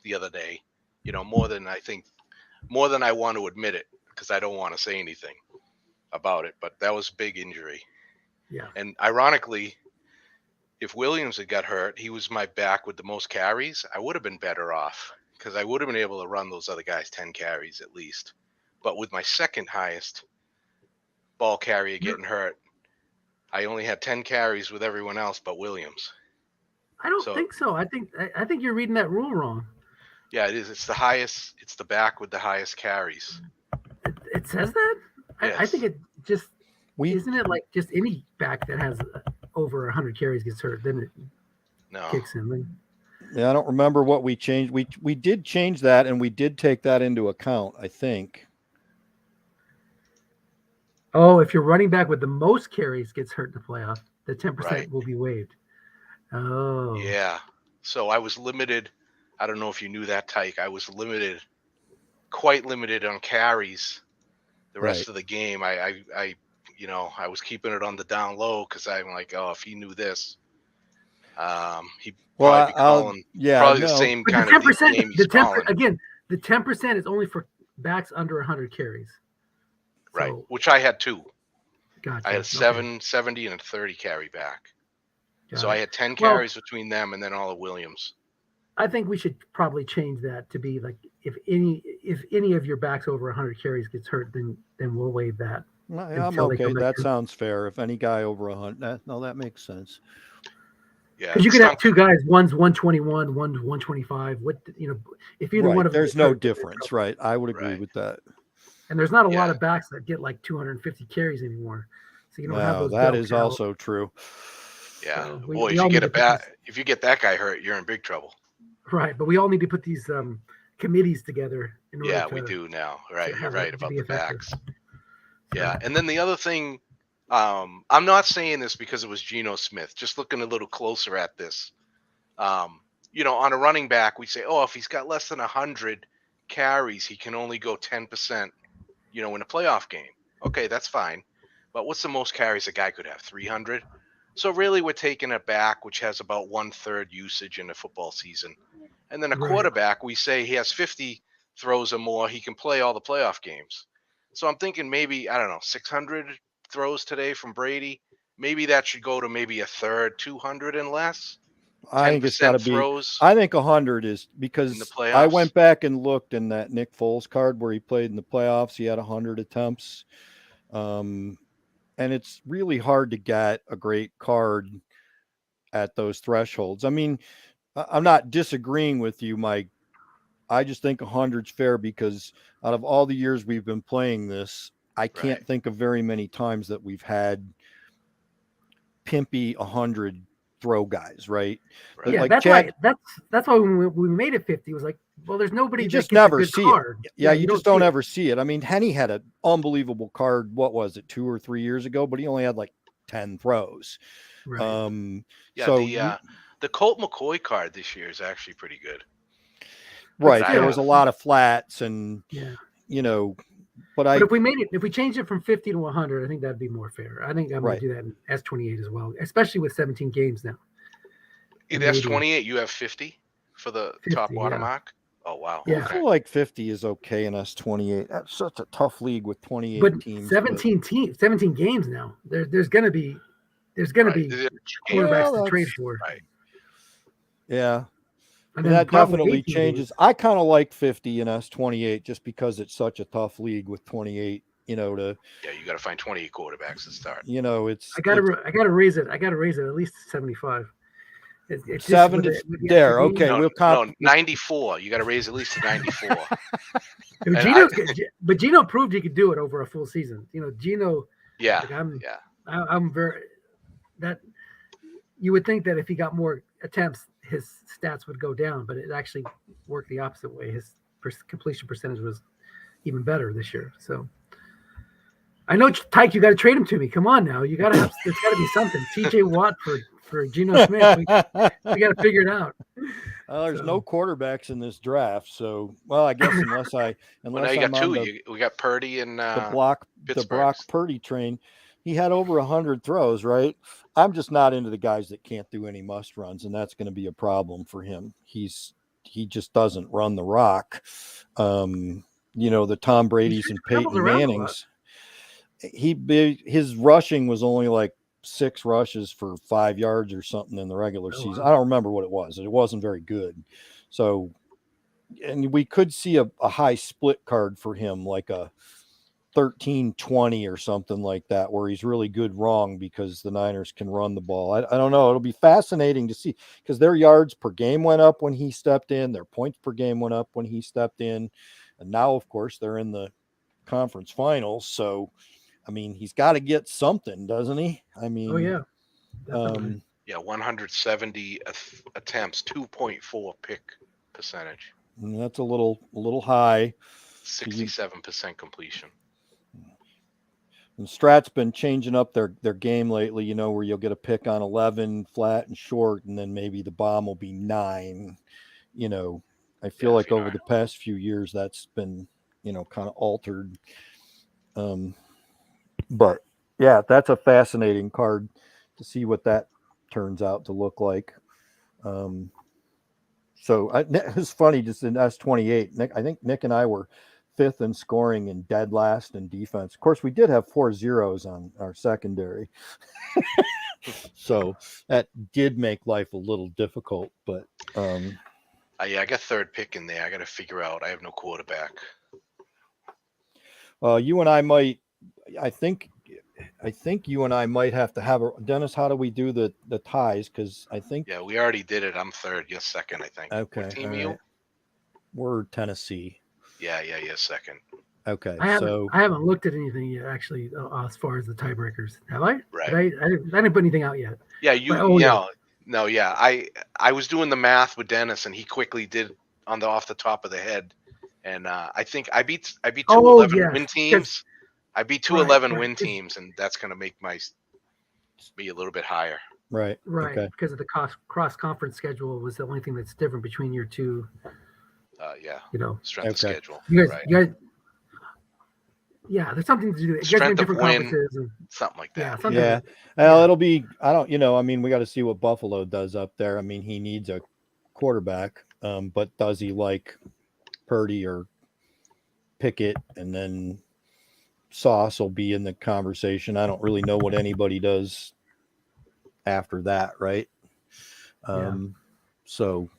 the other day, more than I want to admit it because I don't want to say anything about it. But that was a big injury. Yeah. And ironically, if Williams had got hurt, he was my back with the most carries. I would have been better off because I would have been able to run those other guys 10 carries at least. But with my second highest ball carrier getting hurt, I only had 10 carries with everyone else but Williams. I don't think so. I think you're reading that rule wrong. Yeah, it is. It's the highest. It's the back with the highest carries. It says that? Yes. I think it just isn't it like just any back that has over 100 carries gets hurt, then it kicks in. Yeah, I don't remember what we changed. We did change that, and we did take that into account, I think. Oh, if your running back with the most carries gets hurt in the playoff, the 10% will be waived. Oh. Yeah. So I was limited. I don't know if you knew that, Tyke. I was quite limited on carries the rest of the game. I was keeping it on the down low because I'm like, if he knew this, he'd probably be calling the same but kind the 10%, of game he's calling. Again, the 10% is only for backs under 100 carries. Right, which I had 2. Gotcha. I had 70 and a 30 carry back. So I had 10 carries between them and then all of Williams. I think we should probably change that to be like if any of your backs over 100 carries gets hurt, then we'll waive that. I'm okay. That sounds fair. If any guy over 100, that makes sense. Yeah, because you could have 2 guys. One's 121, one's 125. If either one of them, there's no difference, right? I would agree with that. And there's not a lot of backs that get like 250 carries anymore, so you don't have those. That is also true. Yeah, so boy, if you get that guy hurt, you're in big trouble. Right, but we all need to put these committees together. We do now. Right, you're right about the backs. Yeah, and then the other thing I'm not saying this because it was Geno Smith. Just looking a little closer at this. On a running back, we say, oh, if he's got less than 100 carries, he can only go 10%, in a playoff game. Okay, that's fine. But what's the most carries a guy could have? 300? So really, we're taking a back, which has about 1/3 usage in a football season. And then a Right. quarterback, we say he has 50 throws or more. He can play all the playoff games. So I'm thinking maybe, I don't know, 600 throws today from Brady. Maybe that should go to maybe a third, 200 and less. I think it's got to 10% be. throws I think 100 is in the because playoffs. I went back and looked in that Nick Foles card where he played in the playoffs. He had 100 attempts, and it's really hard to get a great card at those thresholds. I mean, I'm not disagreeing with you, Mike. I just think 100's fair because out of all the years we've been playing this, I can't Right. think of very many times that we've had pimpy 100 throw guys, right? Right. Yeah, Like that's Chad, why when we made it 50, it was like, well, there's nobody you that just gets a never good see card. it. Yeah, you just don't see it. ever see it. I mean, Henny had an unbelievable card. What was it, 2 or 3 years ago? But he only had like 10 throws. Right. Yeah, So the Colt McCoy card this year is actually pretty good. right, I there was a have. lot of flats, and Yeah. But if we changed it from 50 to 100, I think that'd be more fair. I think I'm Right. going to do that in S28 as well, especially with 17 games now. In Maybe S28, you have 50 for the 50, top yeah. watermark. Oh wow. Yeah. I Okay. feel like 50 is okay in S28. That's such a tough league with 28 But teams. 17 games now. There's going to be Right. quarterbacks Well, to trade for. Right. Yeah. And And then that probably definitely 18 changes. games. I kind of like 50 in S28 just because it's such a tough league with 28. Yeah, you got to find 28 quarterbacks to start. It's I gotta raise it. I gotta raise it at least 75. It's seven just to there. Okay, No, we'll 94. You got to raise at least to 94. But Geno proved he could do it over a full season. Geno. Yeah. Like Yeah. I'm very that. You would think that if he got more attempts, his stats would go down, but it actually worked the opposite way. His completion percentage was even better this year. So I know, Tyke, you got to trade him to me. Come on now, there's got to be something. T.J. Watt for Geno Smith. We got to figure it out. There's no quarterbacks in this draft, so I guess unless Well, now you I'm got on two. We got Purdy and the Brock Purdy train. He had over 100 throws, right? I'm just not into the guys that can't do any must runs, and that's going to be a problem for him. He just doesn't run the rock. The Tom Brady's and Peyton Mannings. His rushing was only like 6 rushes for 5 yards or something in the regular season. Wow. I don't remember what it was. It wasn't very good. So, and we could see a high split card for him, like a 13-20 or something like that, where he's really good wrong because the Niners can run the ball. I don't know. It'll be fascinating to see because their yards per game went up when he stepped in. Their points per game went up when he stepped in. And now, of course, they're in the conference finals. So, I mean, he's got to get something, doesn't he? I mean, oh yeah, definitely. 170 attempts, 2.4 pick percentage. That's a little high. 67% completion. And Strat's been changing up their game lately, where you'll get a pick on 11 flat and short, and then maybe the bomb will be 9. I feel like over the past few years that's been, kind of altered. But yeah, that's a fascinating card to see what that turns out to look like. So it's funny, just in S28, I think Nick and I were 5th in scoring and dead last in defense. Of course, we did have 4 zeros on our secondary. So that did make life a little difficult, but I got 3rd pick in there. I got to figure out. I have no quarterback. You and I might. I think you and I might have to have Dennis. How do we do the ties? Because I think we already did it. I'm 3rd. You're 2nd, I think. Okay. What team are you? We're Tennessee. Yeah, 2nd. Okay. I haven't looked at anything yet, actually, as far as the tiebreakers. Have I? Right. I didn't put anything out yet. Yeah, I was doing the math with Dennis, and he quickly did off the top of the head, and I think I beat 2 11 win teams. I beat two Right, 11-win right. teams, and that's going to make me a little bit higher. Right. Right, Okay. because of the cross conference schedule was the only thing that's different between your two. Yeah, You know, strength of Okay. schedule. you Right. guys, yeah, there's something to do. You guys been in Strength of different win, conferences, and something like yeah, that. something. Yeah. Well, it'll be. I don't. I mean, we got to see what Buffalo does up there. I mean, he needs a quarterback, but does he like Purdy or Pickett? And then Sauce will be in the conversation. I don't really know what anybody does after that, right? So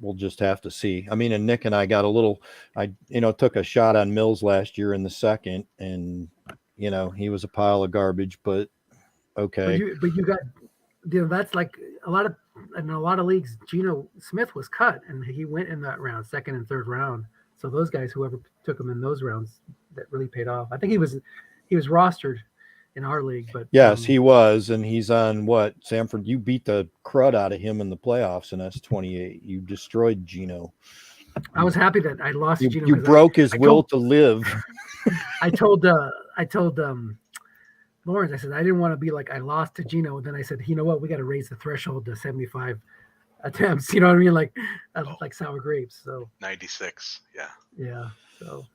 we'll just have to see. I mean, and Nick and I got a little. I took a shot on Mills last year in the second, and he was a pile of garbage, but okay. But you got, that's like in a lot of leagues. Geno Smith was cut, and he went in that round, second and third round. So those guys, whoever took him in those rounds, that really paid off. I think he was rostered in our league, but yes, he was, and he's on what, Sanford? You beat the crud out of him in the playoffs in S28. You destroyed Geno. I was happy that I lost Geno. You broke his will to live. I told Lawrence, I said I didn't want to be like I lost to Geno, and then I said, you know what, we got to raise the threshold to 75 attempts. You know what I mean? Like sour grapes. So 96. Yeah. Yeah. So.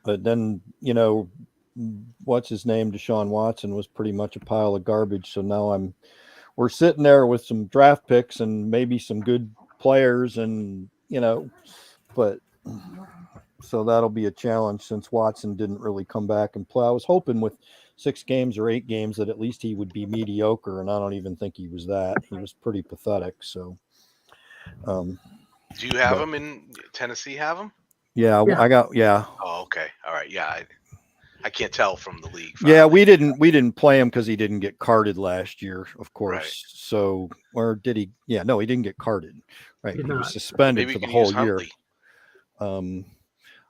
But then what's his name? Deshaun Watson was pretty much a pile of garbage. So now we're sitting there with some draft picks and maybe some good players, and but so that'll be a challenge since Watson didn't really come back and play. I was hoping with 6 games or 8 games that at least he would be mediocre, and I don't even think he was that. He was pretty pathetic. So, do you have him in Tennessee? Have him? Yeah, I got. Yeah. Oh, okay. All right. Yeah, I can't tell from the league. Yeah, we didn't play him because he didn't get carded last year, of course. Right. So, or did he? Yeah, no, he didn't get carded. Right, he was suspended for the whole year.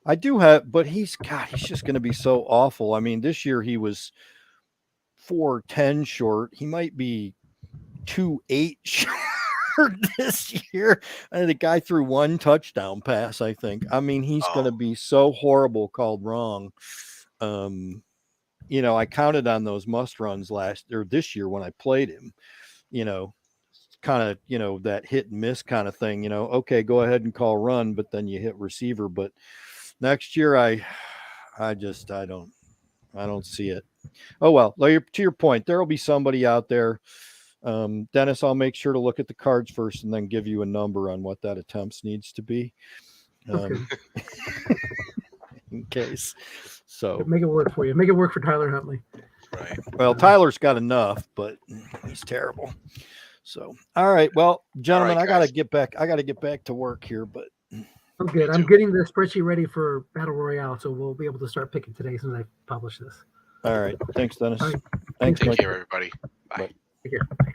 I do have, but he's just going to be so awful. I mean, this year he was 4.10 short. He might be 2.8 short this year. And the guy threw 1 touchdown pass, I think. I mean, he's going to be so horrible called wrong. I counted on those must runs this year when I played him, kind of, that hit and miss kind of thing, okay, go ahead and call run, but then you hit receiver. But next year, I don't see it. Oh, well, to your point, there'll be somebody out there. Dennis, I'll make sure to look at the cards first and then give you a number on what that attempts needs to be. Okay. In case. So make it work for you. Make it work for Tyler Huntley. Right. Well, Tyler's got enough, but he's terrible. So, all right. Well, gentlemen, I got to get back. I got to get back to work here, but I'm good. I'm getting the spreadsheet ready for Battle Royale, so we'll be able to start picking today as soon as I publish this. All right. Thanks, Dennis. All right. Thanks, Take Mike. care, everybody. Bye. Take care. Bye.